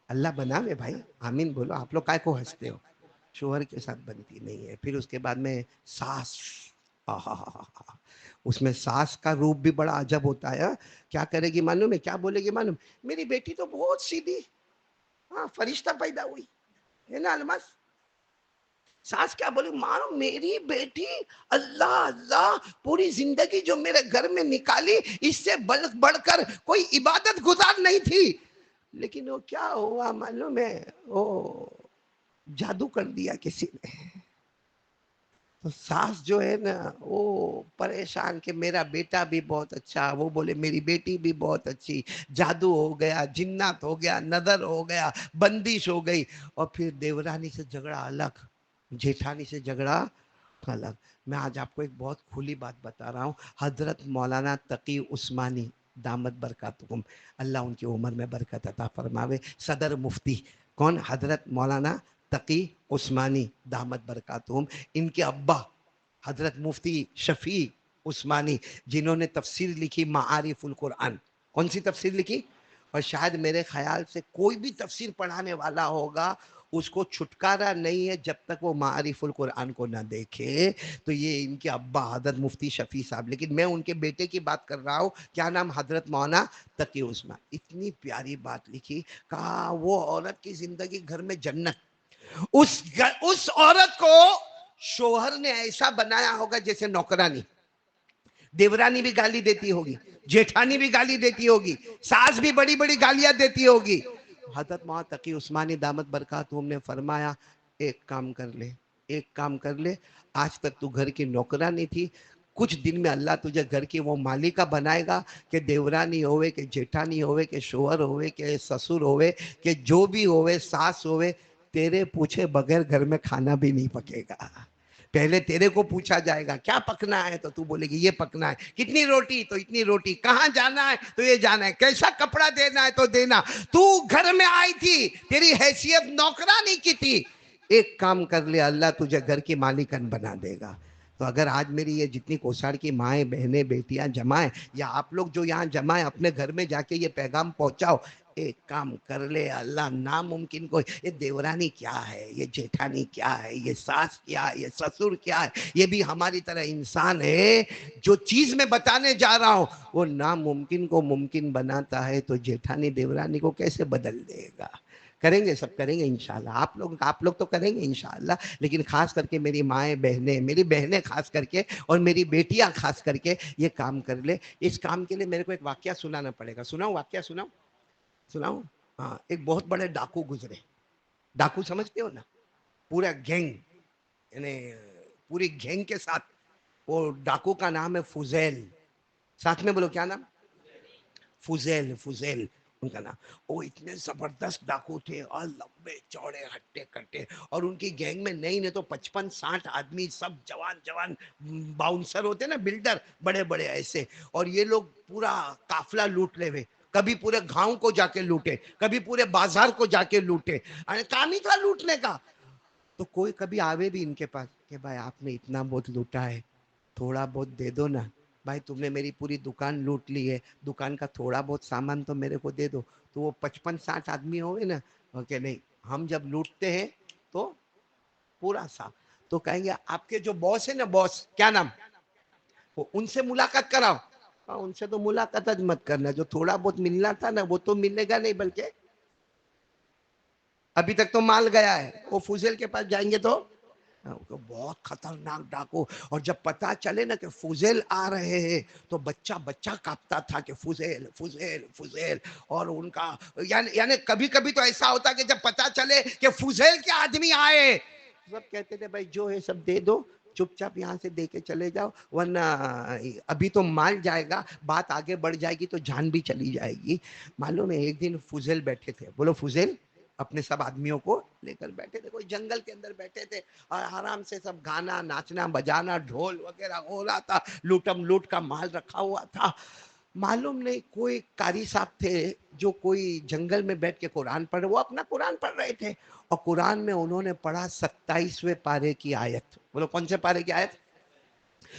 اللہ بناوے بھائی، آمین بولو، آپ لوگ کائے کو ہنستے ہو؟ شوہر کے ساتھ بنتی نہیں ہے۔ پھر اس کے بعد میں ساس، اس میں ساس کا روپ بھی بڑا عجب ہوتا ہے۔ کیا کرے گی معلوم ہے؟ کیا بولے گی معلوم؟ میری بیٹی تو بہت سیدھی، ہاں فرشتہ پیدا ہوئی ہے نا الماس۔ ساس کیا بولے؟ مانو میری بیٹی اللہ اللہ پوری زندگی جو میرے گھر میں نکالی، اس سے بڑھ کر کوئی عبادت گزار نہیں تھی، لیکن وہ کیا ہوا معلوم ہے؟ وہ جادو کر دیا کسی نے۔ تو ساس جو ہے نا وہ پریشان کہ میرا بیٹا بھی بہت اچھا، وہ بولے میری بیٹی بھی بہت اچھی، جادو ہو گیا، جنات ہو گیا، نظر ہو گیا، بندش ہو گئی، اور پھر دیورانی سے جھگڑا الگ، جیٹھانی سے جھگڑا الگ۔ میں آج آپ کو ایک بہت کھلی بات بتا رہا ہوں، حضرت مولانا تقی عثمانی دامت برکاتہم، اللہ ان کی عمر میں برکت عطا فرماوے، صدر مفتی، کون؟ حضرت مولانا تقی عثمانی دامت برکاتہم۔ ان کے ابا حضرت مفتی شفیع عثمانی، جنہوں نے تفسیر لکھی معارف القرآن۔ کون سی تفسیر لکھی؟ اور شاید میرے خیال سے کوئی بھی تفسیر پڑھانے والا ہوگا اس کو چھٹکارا نہیں ہے جب تک وہ معارف القرآن کو نہ دیکھے۔ تو یہ ان کے ابا حضرت مفتی شفیع صاحب، لیکن میں ان کے بیٹے کی بات کر رہا ہوں، کیا نام؟ حضرت مولانا تقی عثمان۔ اتنی پیاری بات لکھی، کہا وہ عورت کی زندگی گھر میں جنت، اس عورت کو شوہر نے ایسا بنایا ہوگا جیسے نوکرانی، دیورانی بھی گالی دیتی ہوگی، جیٹھانی بھی گالی دیتی ہوگی، ساس بھی بڑی بڑی گالیاں دیتی ہوگی۔ حضرت مولانا تقی عثمانی دامت برکاتہم نے فرمایا ایک کام کر لے، ایک کام کر لے، آج تک تو گھر کی نوکرانی تھی، کچھ دن میں اللہ تجھے گھر کی وہ مالکہ بنائے گا کہ دیورانی ہوئے کہ جیٹھانی ہوئے کہ شوہر ہوئے کہ سسر ہوئے کہ جو بھی ہوئے، ساس ہوئے، تیرے پوچھے بغیر گھر میں کھانا بھی نہیں پکے گا۔ پہلے تیرے کو پوچھا جائے گا کیا پکنا ہے تو تو بولے گی یہ پکنا ہے، کتنی روٹی تو اتنی روٹی، کہاں جانا ہے تو یہ جانا ہے، کیسا کپڑا دینا ہے تو دینا۔ تو گھر میں آئی تھی، تیری حیثیت نوکرانی کی تھی، ایک کام کر لے اللہ تجھے گھر کی مالکن بنا دے گا۔ تو اگر آج میری یہ جتنی کوساڑ کی مائیں بہنیں بیٹیاں جمع ہیں، یا آپ لوگ جو یہاں جمع ہیں، اپنے گھر میں جا کے یہ پیغام پہنچاؤ، ایک کام کر لے اللہ ناممکن کو، یہ دیورانی کیا ہے، یہ جیٹھانی کیا ہے، یہ ساس کیا ہے، یہ سسر کیا ہے، یہ بھی ہماری طرح انسان ہے۔ جو چیز میں بتانے جا رہا ہوں وہ ناممکن کو ممکن بناتا ہے، تو جیٹھانی دیورانی کو کیسے بدل دے گا؟ کریں گے، سب کریں گے انشاءاللہ، آپ لوگ تو کریں گے انشاءاللہ، لیکن خاص کر کے میری مائیں بہنیں، میری بہنیں خاص کر کے، اور میری بیٹیاں خاص کر کے یہ کام کر لے۔ اس کام کے لیے میرے کو ایک واقعہ سنانا پڑے گا، سناؤں واقعہ؟ سناؤں؟ ہاں، ایک بہت بڑے ڈاکو گزرے، ڈاکو سمجھتے ہو نا، پورا گینگ، یعنی پوری گینگ کے ساتھ، وہ ڈاکو کا نام ہے فضیل، ساتھ میں بولو کیا نام؟ فضیل ان کا نام۔ وہ اتنے زبردست ڈاکو تھے، اور لمبے چوڑے ہٹے کٹے، اور ان کی گینگ میں نہیں تو 55-60 آدمی، سب جوان باؤنسر ہوتے نا، بلڈر بڑے بڑے ایسے، اور یہ لوگ پورا قافلہ لوٹ لے ہوئے، کبھی پورے گاؤں کو جا کے لوٹے، کبھی پورے بازار کو جا کے لوٹے، کام ہی تھا لوٹنے کا۔ تو کوئی کبھی آوے بھی ان کے پاس کہ بھائی آپ نے اتنا بہت لوٹا ہے، تھوڑا بہت دے دو نا، بھائی تم نے میری پوری دکان لوٹ لی ہے، دکان کا تھوڑا بہت سامان تو میرے کو دے دو۔ تو وہ 55-60 آدمی ہوئے نا، کہ نہیں، ہم جب لوٹتے ہیں تو پورا صاف۔ تو کہیں گے آپ کے جو باس ہے نا، باس کیا نام، وہ ان سے ملاقات کراؤ۔ ان سے تو ملاقات مت کرنا، جو تھوڑا بہت ملنا تھا نا وہ تو ملے گا نہیں، بلکہ ابھی تک تو مال گیا ہے۔ وہ فضیل کے پاس جائیں گے تو بہت خطرناک ڈاکو، اور جب پتا چلے نا کہ فضیل آ رہے ہیں تو بچہ کاپتا تھا کہ فضیل، اور ان کا یعنی کبھی کبھی تو ایسا ہوتا کہ جب پتا چلے کہ فضیل کے آدمی آئے، سب کہتے تھے بھائی جو ہے سب دے دو، چپ چاپ یہاں سے دے کے چلے جاؤ، ورنہ ابھی تو مال جائے گا، بات آگے بڑھ جائے گی تو جان بھی چلی جائے گی۔ معلوم ہے ایک دن فضیل بیٹھے تھے، بولو فضیل اپنے سب آدمیوں کو لے کر بیٹھے تھے، کوئی جنگل کے اندر بیٹھے تھے اور آرام سے سب گانا ناچنا بجانا ڈھول وغیرہ ہو رہا تھا، لوٹم لوٹ کا مال رکھا ہوا تھا. معلوم نہیں کوئی قاری صاحب تھے جو کوئی جنگل میں بیٹھ کے قرآن پڑھ رہے، وہ اپنا قرآن پڑھ رہے تھے اور قرآن میں انہوں نے پڑھا 27ویں پارے کی آیت. بولو کون سے پارے کی آیت؟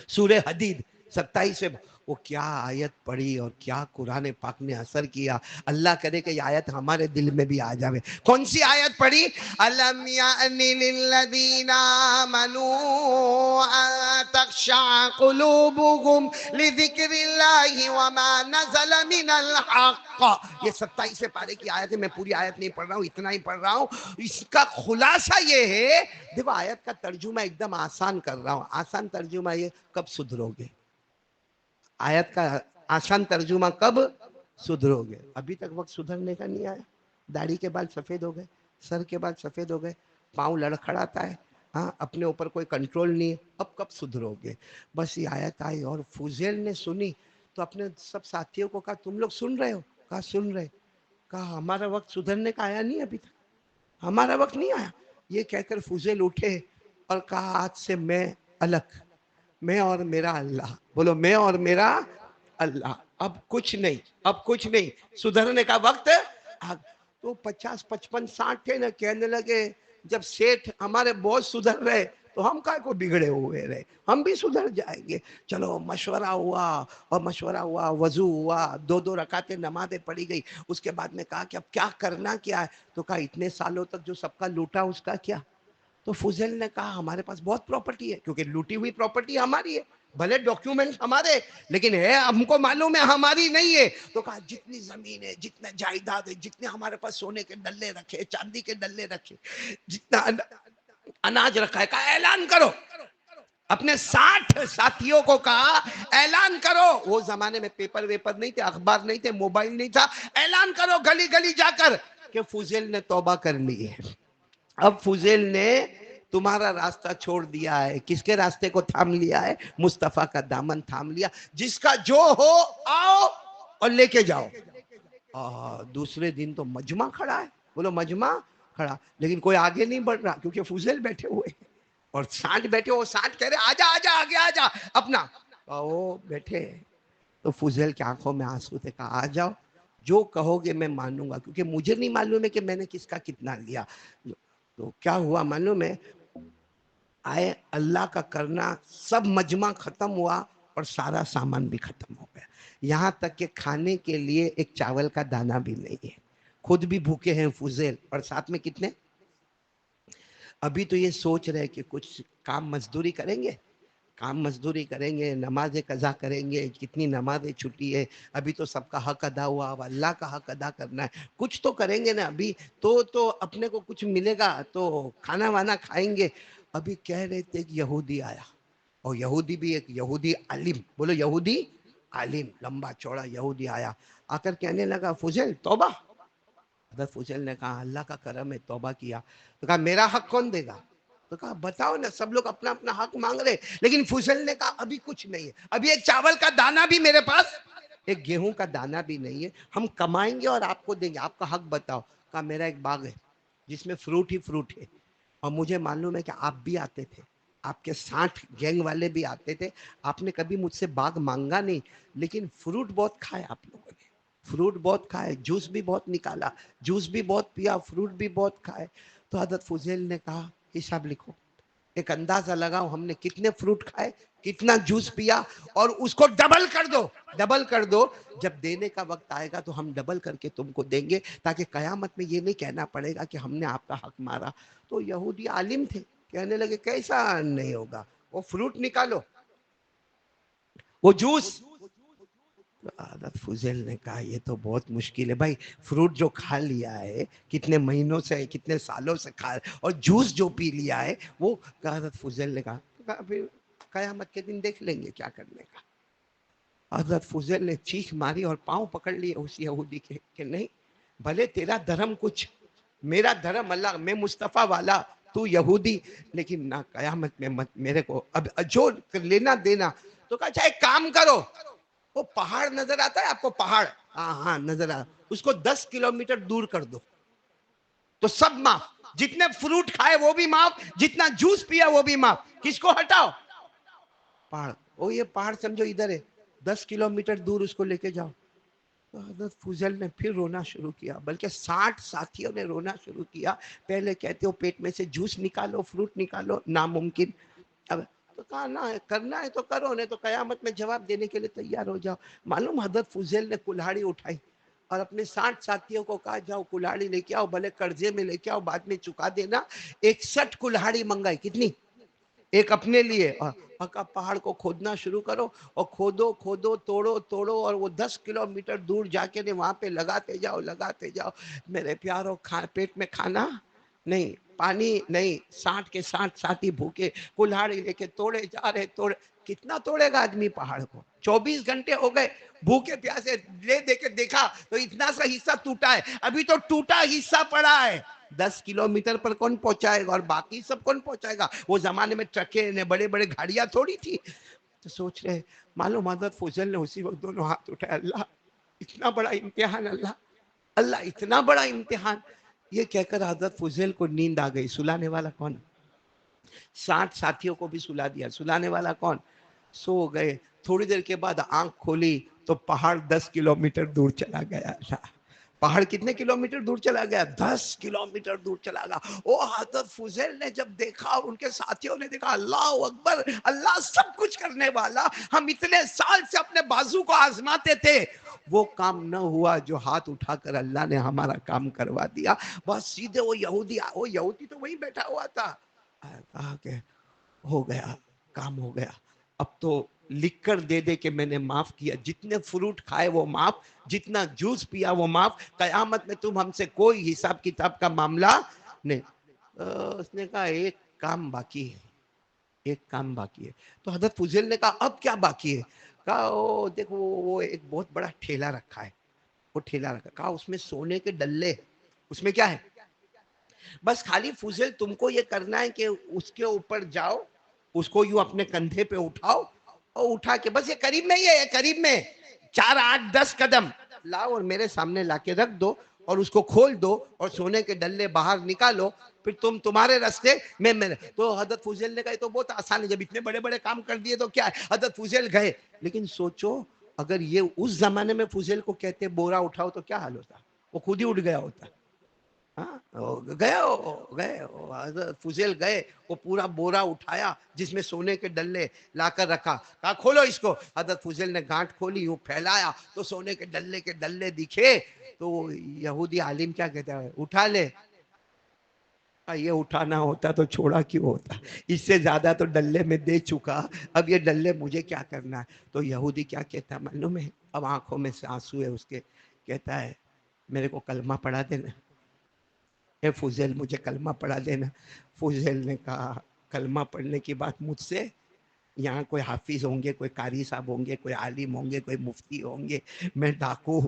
سورہ حدید 27. وہ کیا آیت پڑھی اور کیا قرآن پاک نے اثر کیا. اللہ کرے کہ یہ آیت ہمارے دل میں بھی آ جاوے. کون سی آیت پڑھی؟ الم یأن للذین آمنوا ان تخشع قلوبهم لذکر اللہ وما نزل من الحق. یہ 27 پارے کی آیت ہے. میں پوری آیت نہیں پڑھ رہا ہوں، اتنا ہی پڑھ رہا ہوں. اس کا خلاصہ یہ ہے، دیکھو آیت کا ترجمہ ایک دم آسان کر رہا ہوں. آسان ترجمہ یہ کب سدھرو گے. آیت کا آسان ترجمہ کب سدھرو گے. ابھی تک وقت سدھرنے کا نہیں آیا. داڑھی کے بال سفید ہو گئے، سر کے بال سفید ہو گئے، پاؤں لڑکھڑاتا ہے، ہاں اپنے اوپر کوئی کنٹرول نہیں ہے. اب کب سدھرو گے. بس یہ آیت آئی اور فوزیل نے سنی تو اپنے سب ساتھیوں کو کہا تم لوگ سن رہے ہو؟ کہا سن رہے. کہا ہمارا وقت سدھرنے کا آیا نہیں، ابھی تک ہمارا وقت نہیں آیا. یہ کہہ کر فوزیل اٹھے اور کہا آج سے میں الگ، میں اور میرا اللہ. بولو میں اور میرا اللہ. اب کچھ نہیں، اب کچھ نہیں، سدھرنے کا وقت. تو 50 55 60 تھے نا، کہنے لگے جب سیٹھ ہمارے بہت سدھر رہے تو ہم کائے کو بگڑے ہوئے رہے، ہم بھی سدھر جائیں گے. چلو مشورہ ہوا اور مشورہ ہوا، وضو ہوا، 2 رکعتیں نمازیں پڑھی گئی. اس کے بعد میں کہا کہ اب کیا کرنا کیا ہے. تو کہا اتنے سالوں تک جو سب کا لوٹا اس کا کیا. تو فوزیل نے کہا ہمارے پاس بہت پراپرٹی ہے، کیونکہ لوٹی ہوئی پراپرٹی ہماری ہے، بھلے ڈاکیومنٹ ہمارے لیکن ہے ہم کو معلوم ہے ہماری نہیں ہے. تو کہا جتنی زمین ہے، جتنا جائیداد ہے، جتنے ہمارے پاس سونے کے ڈلے رکھے، چاندی کے ڈلے رکھے، جتنا اناج رکھا ہے، کہا اعلان کرو. اپنے 60 ساتھیوں کو کہا اعلان کرو. وہ زمانے میں پیپر ویپر نہیں تھے، اخبار نہیں تھے، موبائل نہیں تھا. اعلان کرو گلی گلی جا کر کہ فوزیل نے توبہ کر لی ہے. اب فوزیل نے تمہارا راستہ چھوڑ دیا ہے. کس کے راستے کو تھام لیا ہے؟ مصطفیٰ کا دامن تھام لیا. جس کا جو ہو آؤ اور لے کے جاؤ. دوسرے دن تو مجمع کھڑا ہے. بولو مجمع کھڑا، لیکن کوئی آگے نہیں بڑھ رہا کیونکہ فوزیل بیٹھے ہوئے اور 60 بیٹھے. وہ 60 کہہ رہے آجا آجا آگے آجا اپنا. وہ بیٹھے تو فوزیل کی آنکھوں میں آنسو تھے. کہا آ جاؤ، جو کہو گے میں مانوں گا، کیونکہ مجھے نہیں معلوم ہے کہ میں نے کس کا کتنا لیا. تو کیا ہوا معلوم ہے؟ آئے اللہ کا کرنا، سب مجمع ختم ہوا اور سارا سامان بھی ختم ہو گیا. یہاں تک کہ کھانے کے لیے ایک چاول کا دانہ بھی نہیں ہے. خود بھی بھوکے ہیں فوزیل اور ساتھ میں کتنے. ابھی تو یہ سوچ رہے کہ کچھ کام مزدوری کریں گے، کام مزدوری کریں گے، نماز قضا کریں گے. کتنی نمازیں چھٹی ہے. ابھی تو سب کا حق ادا ہوا، اب اللہ کا حق ادا کرنا ہے. کچھ تو کریں گے نا. ابھی تو اپنے کو کچھ ملے گا تو کھانا وانا کھائیں گے. ابھی کہہ رہے تھے کہ یہودی آیا، اور یہودی بھی ایک یہودی عالم. بولو یہودی عالم، لمبا چوڑا یہودی آیا. آ کر کہنے لگا فوزیل توبہ. حضرت فوزیل نے کہا اللہ کا کرم ہے توبہ کیا. تو کہا میرا حق کون دے گا. تو کہا بتاؤ نا. سب لوگ اپنا اپنا حق مانگ رہے. لیکن فوزیل نے کہا ابھی کچھ نہیں ہے، ابھی ایک چاول کا دانہ بھی میرے پاس، ایک گیہوں کا دانہ بھی نہیں ہے. ہم کمائیں گے اور آپ کو دیں گے. آپ کا حق بتاؤ. کہا میرا ایک باغ ہے جس میں فروٹ ہی فروٹ ہے، اور مجھے معلوم ہے کہ آپ بھی آتے تھے، آپ کے 60 گینگ والے بھی آتے تھے. آپ نے کبھی مجھ سے باغ مانگا نہیں، لیکن فروٹ بہت کھائے آپ لوگوں نے، فروٹ بہت کھائے، جوس بھی بہت نکالا، جوس بھی بہت پیا، فروٹ بھی بہت کھائے. تو حضرت فوزیل نے کہا حساب لکھو، ایک اندازہ لگاؤ ہم نے کتنے فروٹ کھائے، کتنا جوس پیا، اور اس کو ڈبل کر دو، ڈبل کر دو. جب دینے کا وقت آئے گا تو ہم ڈبل کر کے تم کو دیں گے، تاکہ قیامت میں یہ نہیں کہنا پڑے گا کہ ہم نے آپ کا حق مارا. تو یہودی عالم تھے، کہنے لگے کیسا نہیں ہوگا، وہ فروٹ نکالو، وہ جوس. حضرت فوزیل نے کہا یہ تو بہت مشکل ہے بھائی. فروٹ جو کھا لیا ہے کتنے مہینوں سے، کتنے سالوں سے کھا، اور جوس جو پی لیا ہے وہ. حضرت فوزیل نے کہا پھر قیامت کے دن دیکھ لیں گے کیا کرنے کا. حضرت فوزیل نے چیخ ماری اور پاؤں پکڑ لیے اس یہودی کے کہ نہیں، بھلے تیرا دھرم کچھ، میرا دھرم اللہ، میں مصطفیٰ والا، تو یہودی، لیکن نہ قیامت میں میرے کو اب جو لینا دینا. تو کہا اچھا ایک کام کرو، وہ پہاڑ نظر آتا ہے آپ کو، پہاڑ، ہاں ہاں نظر آتا، اس کو 10 کلومیٹر دور کر دو. تو سب معاف، جتنے فروٹ کھائے وہ بھی معاف، جتنا جوس پیا وہ بھی معاف. کس کو ہٹاؤ؟ پہاڑ. وہ یہ پہاڑ سمجھو ادھر ہے، 10 کلومیٹر دور اس کو لے کے جاؤ. تو حضرت فضیل نے پھر رونا شروع کیا، بلکہ 60 ساتھیوں نے رونا شروع کیا. پہلے کہتے ہو پیٹ میں سے جوس نکالو، فروٹ نکالو، ناممکن. اب تو کہا نہ کرنا ہے تو کرو، نہیں تو قیامت میں جواب دینے کے لیے تیار ہو جاؤ. معلوم حضرت فضیل نے کلہاڑی اٹھائی اور اپنے 60 ساتھیوں کو کہا جاؤ کلہاڑی لے کے آؤ، بھلے قرضے میں لے کے آؤ، بعد میں چکا دینا. 61 کلہاڑی منگائی. کتنی؟ ایک اپنے لیے، اور کہا پہاڑ کو کھودنا شروع کرو، اور کھودو کھودو، توڑو توڑو، اور وہ 10 کلومیٹر دور جا کے وہاں پہ لگاتے جاؤ لگاتے جاؤ. میرے پیارو، پیٹ میں کھانا نہیں، پانی نہیں، 60 کے 60 ساتھی بھوکے کلہاڑی لے کے توڑے جا رہے. توڑے کتنا توڑے گا آدمی پہاڑ کو؟ 24 گھنٹے ہو گئے بھوکے پیاسے. لے دے کے دیکھا تو اتنا سا حصہ ٹوٹا ہے، ابھی تو ٹوٹا حصہ پڑا ہے. 10 کلومیٹر پر کون پہنچائے گا، اور باقی سب کون پہنچائے گا؟ وہ زمانے میں ٹرکیں نے، بڑے بڑے گاڑیاں تھوڑی تھی. تو سوچ رہے، معلوم حضرت فضل نے اسی وقت دونوں ہاتھ اٹھائے، اللہ اتنا بڑا امتحان، اللہ اللہ اتنا بڑا امتحان. یہ کہہ کر حضرت فضل کو نیند آ گئی. سلانے والا کون؟ 60 ساتھیوں کو بھی سلا دیا. سلانے والا کون؟ سو گئے. تھوڑی دیر کے بعد آنکھ کھولی تو پہاڑ 10 کلومیٹر دور چلا گیا. پہاڑ کتنے کلومیٹر دور چلا گیا؟ 10 کلومیٹر دور چلا گیا. او حضرت فضیل نے جب دیکھا اور ان کے ساتھیوں نے دیکھا، اللہ اکبر، اللہ سب کچھ کرنے والا، ہم اتنے سال سے اپنے بازو کو آزماتے تھے، وہ کام نہ ہوا جو ہاتھ اٹھا کر اللہ نے ہمارا کام کروا دیا. بس سیدھے وہ یہودی تو وہیں بیٹھا ہوا تھا. کہا کہ ہو گیا، کام ہو گیا. اب تو لکھ کر دے دے کہ میں نے معاف کیا. جتنے فروٹ کھائے وہ معاف، جتنا جوس پیا وہ معاف. قیامت میں تم ہم سے کوئی حساب کتاب کا معاملہ نہیں. اس نے کہا ایک کام باقی ہے، ایک کام باقی ہے. تو حضرت فضیل نے کہا اب کیا باقی ہے؟ کہا دیکھو وہ ایک بہت بڑا ٹھیلا رکھا ہے، وہ ٹھیلا رکھا. کہا اس میں سونے کے ڈلے، اس میں کیا ہے؟ بس خالی فضیل تم کو یہ کرنا ہے کہ اس کے اوپر جاؤ، اس کو یوں اپنے کندھے پہ اٹھاؤ، اور اٹھا کے بس یہ قریب میں ہی ہے، یہ قریب میں 4 8 10 قدم لاؤ اور میرے سامنے لا کے رکھ دو، اور اس کو کھول دو اور سونے کے ڈلے باہر نکالو، پھر تمہارے راستے میں میرے. تو حضرت فضیل نے کہا تو بہت آسان ہے، جب اتنے بڑے بڑے کام کر دیے تو کیا ہے. حضرت فضیل گئے. لیکن سوچو اگر یہ اس زمانے میں فضیل کو کہتے بورا اٹھاؤ تو کیا حال ہوتا؟ وہ خود ہی اٹھ گیا ہوتا. گئے حضرت فضیل گئے، وہ پورا بورا اٹھایا جس میں سونے کے ڈلے لا کر رکھا. کہا کھولو اس کو. حضرت فضیل نے گانٹھ کھولی، وہ پھیلایا تو سونے کے ڈلے دکھے. تو یہودی عالم کیا کہتا ہے؟ اٹھا لے. یہ اٹھانا ہوتا تو چھوڑا کیوں ہوتا؟ اس سے زیادہ تو ڈلے میں دے چکا، اب یہ ڈلے مجھے کیا کرنا ہے؟ تو یہودی کیا کہتا ہے معلوم ہے؟ اب آنکھوں میں سے آنسو ہے اس کے. کہتا ہے میرے کو کلمہ پڑھا دینا، اے فضیل مجھے کلمہ پڑھا دینا. فضیل نے کہا کلمہ پڑھنے کی بات مجھ سے؟ یہاں کوئی حافظ ہوں گے، کوئی قاری صاحب ہوں گے، کوئی عالم ہوں گے، کوئی مفتی ہوں گے، میں ڈاکو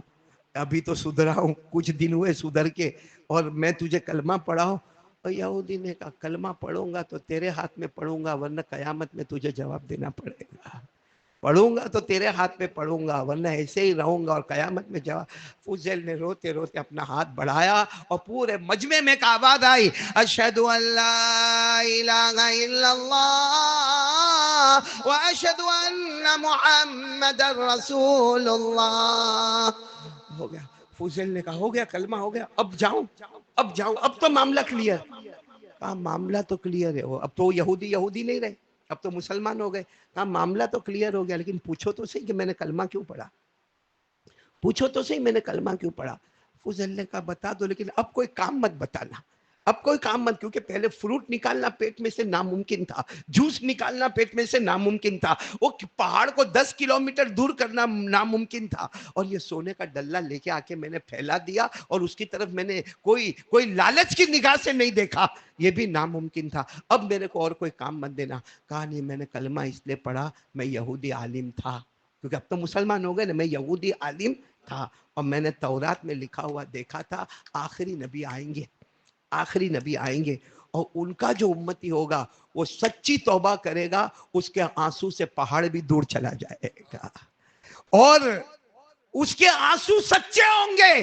ابھی تو سدھرا ہوں، کچھ دن ہوئے سدھر کے، اور میں تجھے کلمہ پڑھاؤں؟ اور یہودی نے کہا کلمہ پڑھوں گا تو تیرے ہاتھ میں پڑھوں گا، ورنہ قیامت میں تجھے جواب دینا پڑے گا. پڑھوں گا تو تیرے ہاتھ میں پڑھوں گا، ورنہ ایسے ہی رہوں گا اور قیامت میں جواب. فضیل نے روتے روتے اپنا ہاتھ بڑھایا اور پورے مجمع میں ایک آواز آئی، اشہد ان لا الہ الا اللہ واشہد ان محمد رسول اللہ. ہو گیا. فضیل نے کہا ہو گیا، کلمہ ہو گیا، اب جاؤں، اب جاؤں، اب تو معاملہ کلیئر. کہا معاملہ تو کلیئر ہے. اب تو یہودی نہیں رہے، اب تو مسلمان ہو گئے. کہا معاملہ تو کلیئر ہو گیا، لیکن پوچھو تو صحیح کہ میں نے کلمہ کیوں پڑھا؟ پوچھو تو صحیح میں نے کلمہ کیوں پڑھا؟ فضیل نے کہا بتا دو، لیکن اب کوئی کام مت بتانا، اب کوئی کام مت، کیونکہ پہلے فروٹ نکالنا پیٹ میں سے ناممکن تھا، جوس نکالنا پیٹ میں سے ناممکن تھا، وہ پہاڑ کو 10 کلومیٹر دور کرنا ناممکن تھا، اور یہ سونے کا ڈلہ لے کے آ کے میں نے پھیلا دیا، اور اس کی طرف میں نے کوئی لالچ کی نگاہ سے نہیں دیکھا، یہ بھی ناممکن تھا. اب میرے کو اور کوئی کام مت دینا. کہا نہیں، میں نے کلمہ اس لیے پڑھا، میں یہودی عالم تھا، کیونکہ اب تو مسلمان ہو گئے نا، میں یہودی عالم تھا، اور میں نے تورات میں لکھا ہوا دیکھا تھا آخری نبی آئیں گے، آخری نبی آئیں گے، اور ان کا جو امتی ہوگا وہ سچی توبہ کرے گا، اس کے آنسو سے پہاڑ بھی دور چلا جائے گا، اور اس کے آنسو سچے ہوں گے.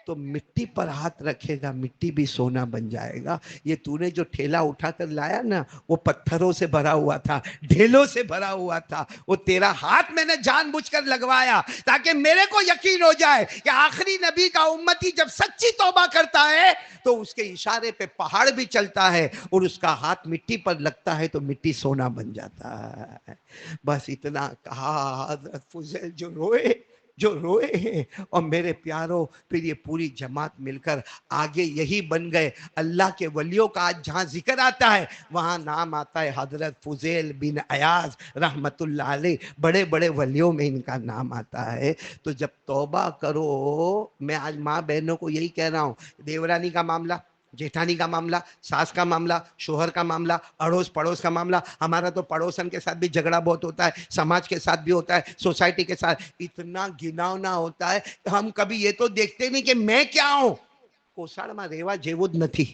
تو مٹی پر ہاتھ رکھے گا، مٹی بھی سونا بن جائے گا۔ یہ تو نے جو ٹھیلا اٹھا کر لایا نا، وہ پتھروں سے بھرا ہوا تھا، ڈھیلوں سے بھرا ہوا تھا، وہ تیرا ہاتھ میں نے جان بوجھ کر لگوایا تاکہ میرے کو یقین ہو جائے کہ آخری نبی کا امتی جب سچی توبہ کرتا ہے تو اس کے اشارے پہ پہاڑ بھی چلتا ہے، اور اس کا ہاتھ مٹی پر لگتا ہے تو مٹی سونا بن جاتا ہے۔ بس اتنا کہا حضرت فضیل جو روئے ہیں، اور میرے پیاروں پھر یہ پوری جماعت مل کر آگے یہی بن گئے۔ اللہ کے ولیوں کا آج جہاں ذکر آتا ہے وہاں نام آتا ہے حضرت فضیل بن عیاض رحمت اللہ علیہ، بڑے بڑے ولیوں میں ان کا نام آتا ہے۔ تو جب توبہ کرو، میں آج ماں بہنوں کو یہی کہہ رہا ہوں، دیورانی کا معاملہ، جیٹھانی کا معاملہ، ساس کا معاملہ، شوہر کا معاملہ، اڑوس پڑوس کا معاملہ، ہمارا تو پڑوسن کے ساتھ بھی جھگڑا بہت ہوتا ہے، سماج کے ساتھ بھی ہوتا ہے، سوسائٹی کے ساتھ اتنا گھناؤنا ہوتا ہے، ہم کبھی یہ تو دیکھتے نہیں کہ میں کیا ہوں۔ کوساڑ میں ریوا جیود نتھی،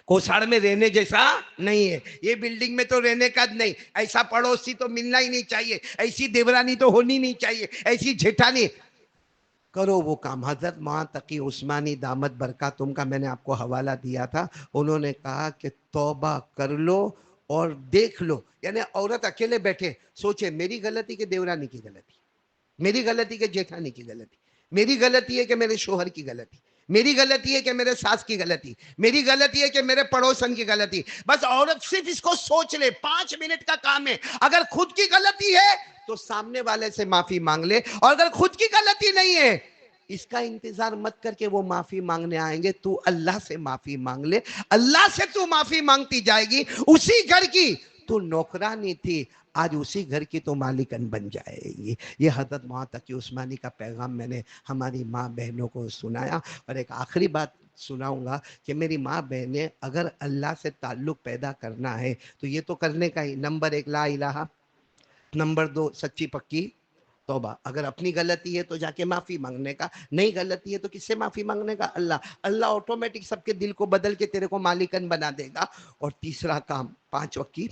کوساڑ میں رہنے جیسا نہیں ہے، یہ بلڈنگ میں تو رہنے کا نہیں، ایسا پڑوسی تو ملنا ہی نہیں چاہیے، ایسی دیورانی تو ہونی نہیں چاہیے، ایسی جیٹھانی۔ کرو وہ کام۔ حضرت ماں تقی عثمانی دامت برکاتہم کا میں نے آپ کو حوالہ دیا تھا، انہوں نے کہا کہ توبہ کر لو اور دیکھ لو، یعنی عورت اکیلے بیٹھے سوچے میری غلطی کہ دیورانی کی غلطی، میری غلطی کہ جیٹھانی کی غلطی، میری غلطی ہے کہ میرے شوہر کی غلطی، میری غلطی ہے کہ میرے ساس کی غلطی، میری غلطی ہے کہ میرے پڑوسن کی غلطی۔ بس عورت صرف اس کو سوچ لے، 5 منٹ کا کام ہے۔ اگر خود کی غلطی ہے تو سامنے والے سے معافی مانگ لے، اور اگر خود کی غلطی نہیں ہے اس کا انتظار مت کر کے وہ معافی مانگنے آئیں گے، تو اللہ سے معافی مانگ لے، اللہ سے تو معافی مانگتی جائے گی، اسی گھر کی تو نوکرانی تھی آج اسی گھر کی تو مالکن بن جائے گی۔ یہ حضرت ماں تقی عثمانی کا پیغام میں نے ہماری ماں بہنوں کو سنایا۔ اور ایک آخری بات سناؤں گا کہ میری ماں بہنیں اگر اللہ سے تعلق پیدا کرنا ہے تو یہ تو کرنے کا ہی، نمبر 1 لا الہ، نمبر 2 سچی پکی توبہ۔ اگر اپنی غلطی ہے تو جا کے معافی مانگنے کا، نہیں غلطی ہے تو کس سے معافی مانگنے کا؟ اللہ آٹومیٹک سب کے دل کو بدل کے تیرے کو مالکن بنا دے گا۔ اور تیسرا کام 5 وقت کی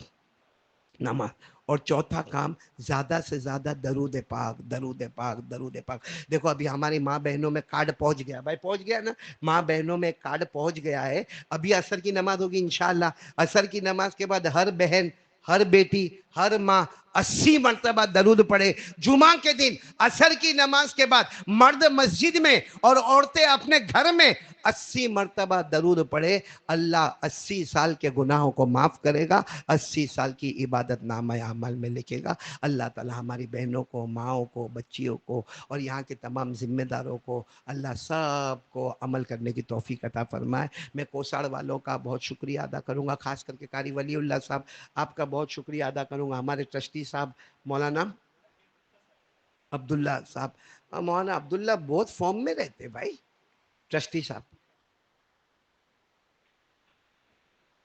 نماز، اور چوتھا کام زیادہ سے زیادہ درود پاک، درود پاک، درود پاک۔ دیکھو ابھی ہماری ماں بہنوں میں کارڈ پہنچ گیا، بھائی پہنچ گیا نا، ماں بہنوں میں کارڈ پہنچ گیا ہے۔ ابھی عصر کی نماز ہوگی انشاءاللہ، عصر کی نماز کے بعد ہر بہن، ہر بیٹی، ہر ماں 80 مرتبہ درود پڑھے۔ جمعہ کے دن عصر کی نماز کے بعد مرد مسجد میں اور عورتیں اپنے گھر میں 80 مرتبہ درود پڑھے، اللہ 80 سال کے گناہوں کو معاف کرے گا، 80 سال کی عبادت نامہ اعمال میں لکھے گا۔ اللہ تعالی ہماری بہنوں کو، ماؤں کو، بچیوں کو اور یہاں کے تمام ذمہ داروں کو اللہ سب کو عمل کرنے کی توفیق عطا فرمائے۔ میں کوساڑ والوں کا بہت شکریہ ادا کروں گا، خاص کر کے قاری ولی اللہ صاحب آپ کا بہت شکریہ ادا کروں گا، ہمارے ٹرسٹی صاحب مولانا عبداللہ صاحب۔ مولانا عبداللہ بہت فارم میں رہتے بھائی، ٹرسٹی صاحب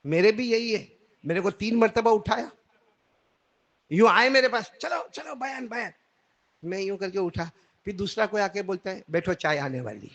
میرے بھی یہی ہے، میرے کو 3 مرتبہ اٹھایا، یوں آئے میرے پاس، چلو چلو بیان بیان، میں یوں کر کے اٹھا، پھر دوسرا کوئی آ کے بولتا ہے بیٹھو چائے آنے والی،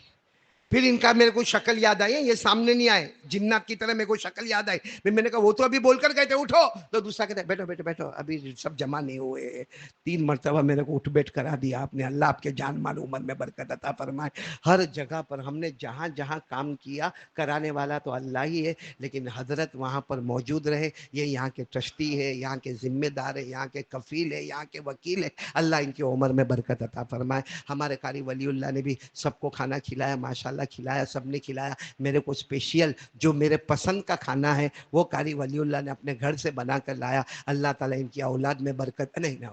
پھر ان کا میرے کو شکل یاد آئی، یہ سامنے نہیں آئے، جنات کی طرح میرے کو شکل یاد آئی، پھر میں نے کہا وہ تو ابھی بول کر گئے تھے اٹھو، تو دوسرا کہتا ہے بیٹھو بیٹھو بیٹھو ابھی سب جمع نہیں ہوئے۔ 3 مرتبہ میرے کو اٹھ بیٹھ کرا دیا آپ نے، اللہ آپ کے جان مال عمر میں برکت عطا فرمائے۔ ہر جگہ پر ہم نے جہاں جہاں کام کیا، کرانے والا تو اللہ ہی ہے، لیکن حضرت وہاں پر موجود رہے، یہ یہاں کے ٹرسٹی ہے، یہاں کے ذمہ دار ہے، یہاں کے کفیل ہے، یہاں کے وکیل ہے، اللہ ان کی عمر میں برکت عطا فرمائے۔ ہمارے قاری ولی اللہ نے بھی سب کو کھانا کھلایا، ماشاءاللہ کھلایا، سب نے کھلایا۔ میرے کو اسپیشل جو میرے پسند کا کھانا ہے وہ قاری ولی اللہ نے اپنے گھر سے بنا کر لایا۔ اللہ تعالیٰ ان کی اولاد میں برکت، نہیں نہ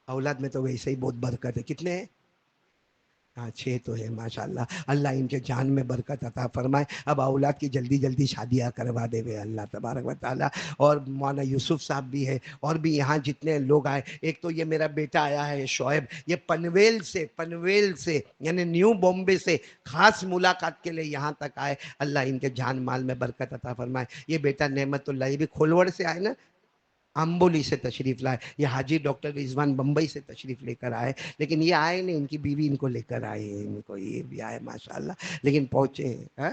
اولاد میں تو ویسے ہی بہت برکت ہے، کتنے ہیں؟ ہاں 6 تو ہے ماشاءاللہ، اللہ ان کے جان میں برکت عطا فرمائے، اب اولاد کی جلدی جلدی شادیاں کروا دے وے اللہ تبارک و تعالیٰ۔ اور مولانا یوسف صاحب بھی ہے، اور بھی یہاں جتنے لوگ آئے، ایک تو یہ میرا بیٹا آیا ہے شعیب، یہ پنویل سے یعنی نیو بامبے سے خاص ملاقات کے لیے یہاں تک آئے، اللہ ان کے جان مال میں برکت عطا فرمائے۔ یہ بیٹا نعمت اللہ یہ بھی کھولوڑ سے آئے نا، امبولی سے تشریف لائے، یہ حاجی ڈاکٹر رضوان بمبئی سے تشریف لے کر آئے، لیکن یہ آئے نہیں، ان کی بیوی ان کو لے کر آئے، ان کو یہ بھی آئے ماشاءاللہ، لیکن پہنچے ہاں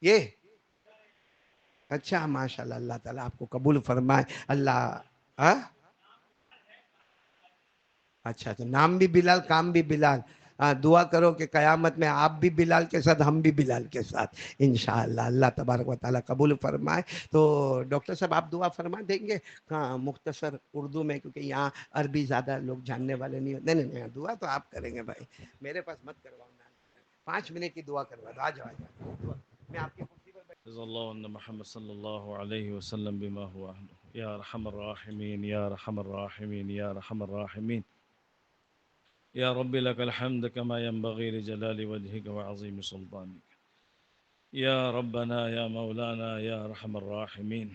یہ اچھا ماشاءاللہ، اللہ تعالیٰ آپ کو قبول فرمائے، اللہ ہاں اچھا تو نام بھی بلال، کام بھی بلال. دعا کرو کہ قیامت میں آپ بھی بلال کے ساتھ، ہم بھی بلال کے ساتھ انشاءاللہ. اللہ تبارک و تعالیٰ قبول فرمائے. تو ڈاکٹر صاحب آپ دعا فرما دیں گے مختصر اردو میں، کیونکہ یہاں عربی زیادہ لوگ جاننے والے نہیں ہوتے. نہیں نہیں، دعا تو آپ کریں گے بھائی، میرے پاس مت کرواؤ. 5 منٹ کی دعا کروا دو. آ جاؤ آ جاؤ، میں آپ کی کرسی پر بیٹھ.
جزا الله أن محمد صلى الله عليه وسلم بما هو أهله يا أرحم الراحمين يا أرحم الراحمين يا أرحم الراحمين يا رب لك الحمد كما ينبغي لجلال وجهك وعظيم سلطانك يا ربنا يا مولانا يا أرحم الراحمين.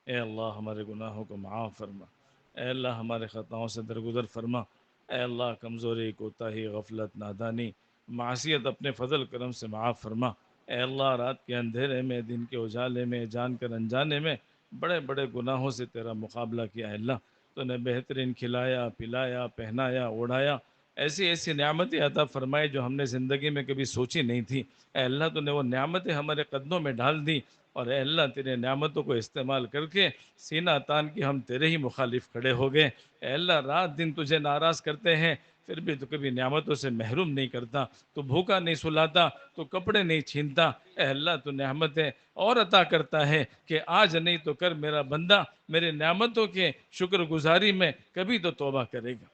اے اللہ ہمارے گناہوں کو معاف فرما، اے اللہ ہمارے خطاؤں سے درگزر فرما، اے اللہ کمزوری، کوتاہی، غفلت، نادانی، معصیت اپنے فضل کرم سے معاف فرما. اے اللہ رات کے اندھیرے میں، دن کے اجالے میں، جان کر انجانے میں بڑے بڑے گناہوں سے تیرا مقابلہ کیا ہے اللہ. تو نے بہترین کھلایا، پلایا، پہنایا، اڑایا، ایسی ایسی نعمتیں عطا فرمائی جو ہم نے زندگی میں کبھی سوچی نہیں تھی. اے اللہ تو نے وہ نعمتیں ہمارے قدموں میں ڈال دی، اور اے اللہ تیرے نعمتوں کو استعمال کر کے سینہ تان کے ہم تیرے ہی مخالف کھڑے ہو گئے. اے اللہ رات دن تجھے ناراض کرتے ہیں، پھر بھی تو کبھی نعمتوں سے محروم نہیں کرتا. تو بھوکا نہیں سلاتا، تو کپڑے نہیں چھینتا. اے اللہ تو نعمتیں اور عطا کرتا ہے کہ آج نہیں تو کر میرا بندہ میرے نعمتوں کے شکر گزاری میں کبھی تو توبہ کرے گا.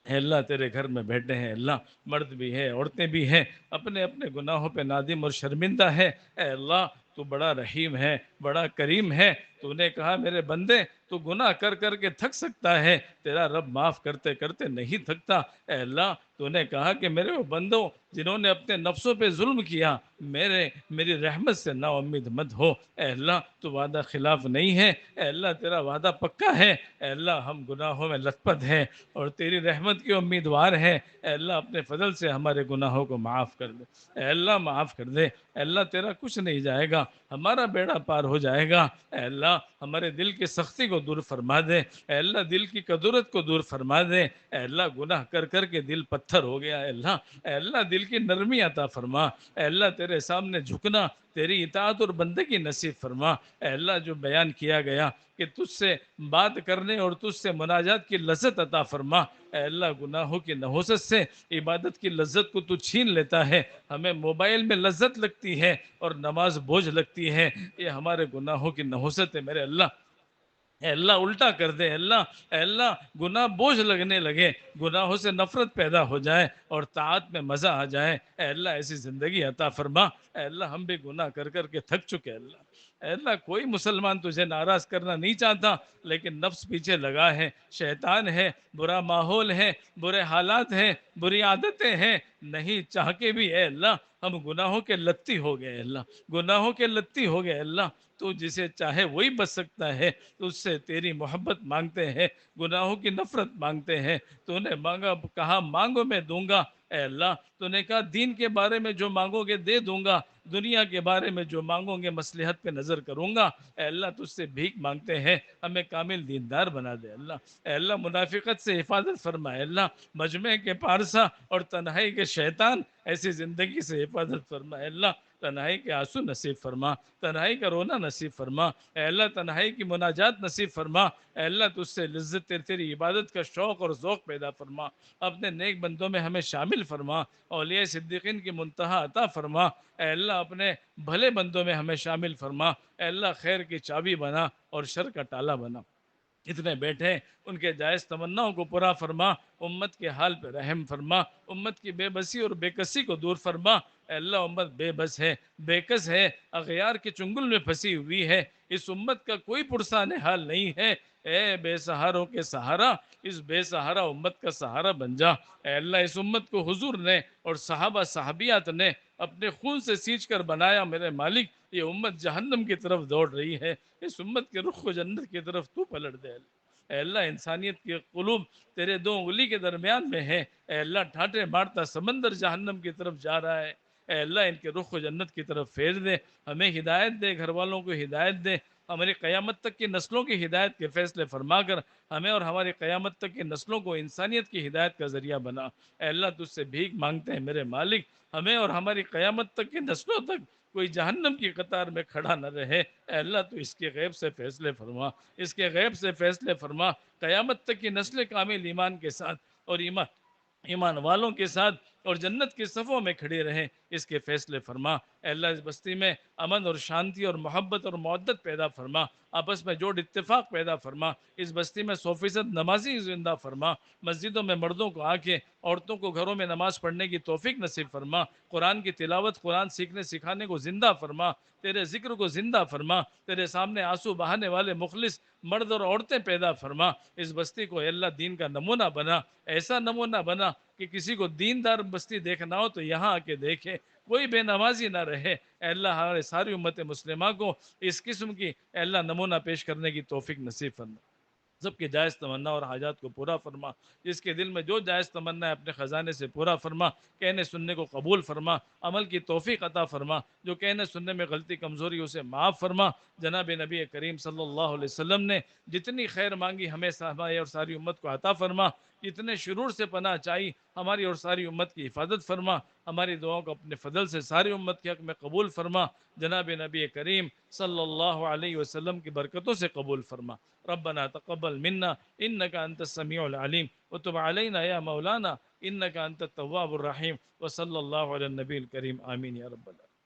اے اللہ تیرے گھر میں بیٹھے ہیں اللہ، مرد بھی ہے، عورتیں بھی ہیں، اپنے اپنے گناہوں پہ نادم اور شرمندہ ہے. اے اللہ تو بڑا رحیم ہے، بڑا کریم ہے. تو نے کہا میرے بندے تو گناہ کر کر کے تھک سکتا ہے، تیرا رب معاف کرتے کرتے نہیں تھکتا. اے اللہ تو نے کہا کہ میرے وہ بندوں جنہوں نے اپنے نفسوں پہ ظلم کیا، میری رحمت سے نا امید مت ہو. اے اللہ تو وعدہ خلاف نہیں ہے، اے اللہ تیرا وعدہ پکا ہے. اے اللہ ہم گناہوں میں لت پت ہیں اور تیری رحمت کے امیدوار ہیں. اے اللہ اپنے فضل سے ہمارے گناہوں کو معاف کر دے. اے اللہ معاف کر دے. اے اللہ تیرا کچھ نہیں جائے گا، ہمارا بیڑا پار ہو جائے گا. اے اللہ ہمارے دل کی سختی کو دور فرما دے. اے اللہ دل کی قدرت کو دور فرما دے. اے اللہ گناہ کر کر کے دل پتھر ہو گیا. اے اللہ دل کی نرمی عطا فرما. اے اللہ تیرے سامنے جھکنا، تیری اطاعت اور بندگی نصیب فرما. اے اللہ جو بیان کیا گیا کہ تجھ سے بات کرنے اور تجھ سے مناجات کی لذت عطا فرما. اے اللہ گناہوں کی نحوست سے عبادت کی لذت کو تو چھین لیتا ہے. ہمیں موبائل میں لذت لگتی ہے اور نماز بوجھ لگتی ہے، یہ ہمارے گناہوں کی نحوست ہے میرے اللہ. اے اللہ الٹا کر دے. اے اللہ گناہ بوجھ لگنے لگے، گناہوں سے نفرت پیدا ہو جائے اور طاعت میں مزہ آ جائے. اے اللہ ایسی زندگی عطا فرما. اے اللہ ہم بھی گناہ کر کر کے تھک چکے. اے اللہ کوئی مسلمان تجھے ناراض کرنا نہیں چاہتا، لیکن نفس پیچھے لگا ہے، شیطان ہے، برا ماحول ہے، برے حالات ہیں، بری عادتیں ہیں. نہیں چاہ کے بھی اے اللہ ہم گناہوں کے لتی ہو گئے. اللہ گناہوں کے لتی ہو گئے. اللہ تو جسے چاہے وہی بچ سکتا ہے. تو اس سے تیری محبت مانگتے ہیں، گناہوں کی نفرت مانگتے ہیں. تو نے مانگا، کہا مانگو میں دوں گا. اے اللہ تو نے کہا دین کے بارے میں جو مانگو گے دے دوں گا، دنیا کے بارے میں جو مانگو گے مصلحت پہ نظر کروں گا. اے اللہ تجھ سے بھیک مانگتے ہیں، ہمیں کامل دیندار بنا دے. اے اللہ منافقت سے حفاظت فرما. اے اللہ مجمع کے پارسا اور تنہائی کے شیطان ایسی زندگی سے حفاظت فرما. اے اللہ تنہائی کے آنسو نصیب فرما، تنہائی کا رونا نصیب فرما. اے اللہ تنہائی کی مناجات نصیب فرما. اے اللہ تجھ سے لذت تیری عبادت کا شوق اور ذوق پیدا فرما. اپنے نیک بندوں میں ہمیں شامل فرما، اولیاء صدیقین کی منتہا عطا فرما. اے اللہ اپنے بھلے بندوں میں ہمیں شامل فرما. اے اللہ خیر کی چابی بنا اور شر کا تالا بنا. اتنے بیٹھے ان کے جائز تمناؤں کو پورا فرما. امت کے حال پہ رحم فرما. امت کی بے بسی اور بے کسی کو دور فرما. اے اللہ امت بے بس ہے، بے کس ہے، اغیار کے چنگل میں پھنسی ہوئی ہے. اس امت کا کوئی پرسان حال نہیں ہے. اے بے سہاروں کے سہارا اس بے سہارا امت کا سہارا بن جا. اے اللہ اس امت کو حضور نے اور صحابہ صحابیات نے اپنے خون سے سینچ کر بنایا میرے مالک. یہ امت جہنم کی طرف دوڑ رہی ہے، اس امت کے رخ کو جنت کی طرف تو پلٹ دے. اے اللہ انسانیت کے قلوب تیرے دو انگلی کے درمیان میں ہے. اے اللہ ٹھاٹے مارتا سمندر جہنم کی طرف جا رہا ہے. اے اللہ ان کے رخ کو جنت کی طرف پھیر دے. ہمیں ہدایت دے، گھر والوں کو ہدایت دے. ہماری قیامت تک کی نسلوں کی ہدایت کے فیصلے فرما کر ہمیں اور ہماری قیامت تک کی نسلوں کو انسانیت کی ہدایت کا ذریعہ بنا. اے اللہ تجھ سے بھیک مانگتے ہیں میرے مالک، ہمیں اور ہماری قیامت تک کی نسلوں تک کوئی جہنم کی قطار میں کھڑا نہ رہے. اے اللہ تو اس کے غیب سے فیصلے فرما، اس کے غیب سے فیصلے فرما. قیامت تک کی نسل کامل ایمان کے ساتھ اور ایمان والوں کے ساتھ اور جنت کے صفوں میں کھڑے رہیں، اس کے فیصلے فرما۔ اے اللہ اس بستی میں امن اور شانتی اور محبت اور معدت پیدا فرما، آپس میں جوڑ اتفاق پیدا فرما، اس بستی میں 100% نمازی زندہ فرما، مسجدوں میں مردوں کو آ کے عورتوں کو گھروں میں نماز پڑھنے کی توفیق نصیب فرما، قرآن کی تلاوت، قرآن سیکھنے سکھانے کو زندہ فرما، تیرے ذکر کو زندہ فرما، تیرے سامنے آنسو بہانے والے مخلص مرد اور عورتیں پیدا فرما، اس بستی کو اے اللہ دین کا نمونہ بنا، ایسا نمونہ بنا کہ کسی کو دیندار بستی دیکھنا ہو تو یہاں آ کے دیکھے، کوئی بے نمازی نہ رہے۔ اے اللہ ہمارے ساری امت مسلمہ کو اس قسم کی اے اللہ نمونہ پیش کرنے کی توفیق نصیب فرما، سب کے جائز تمنا اور حاجات کو پورا فرما، جس کے دل میں جو جائز تمنا ہے اپنے خزانے سے پورا فرما، کہنے سننے کو قبول فرما، عمل کی توفیق عطا فرما، جو کہنے سننے میں غلطی کمزوری اسے معاف فرما۔ جناب نبی کریم صلی اللہ علیہ وسلم نے جتنی خیر مانگی ہمیں ہماری اور ساری امت کو عطا فرما، جتنے شرور سے پناہ چاہی ہماری اور ساری امت کی حفاظت فرما، ہماری دعاؤں کو اپنے فضل سے ساری امت کے حق میں قبول فرما، جناب نبی کریم صلی اللہ علیہ وسلم کی برکتوں سے قبول فرما۔ ربنا تقبل منا انك انت السميع العليم وتب علينا يا مولانا انك انت التواب الرحيم وصلى الله على النبي الكريم آمين يا رب العالمين۔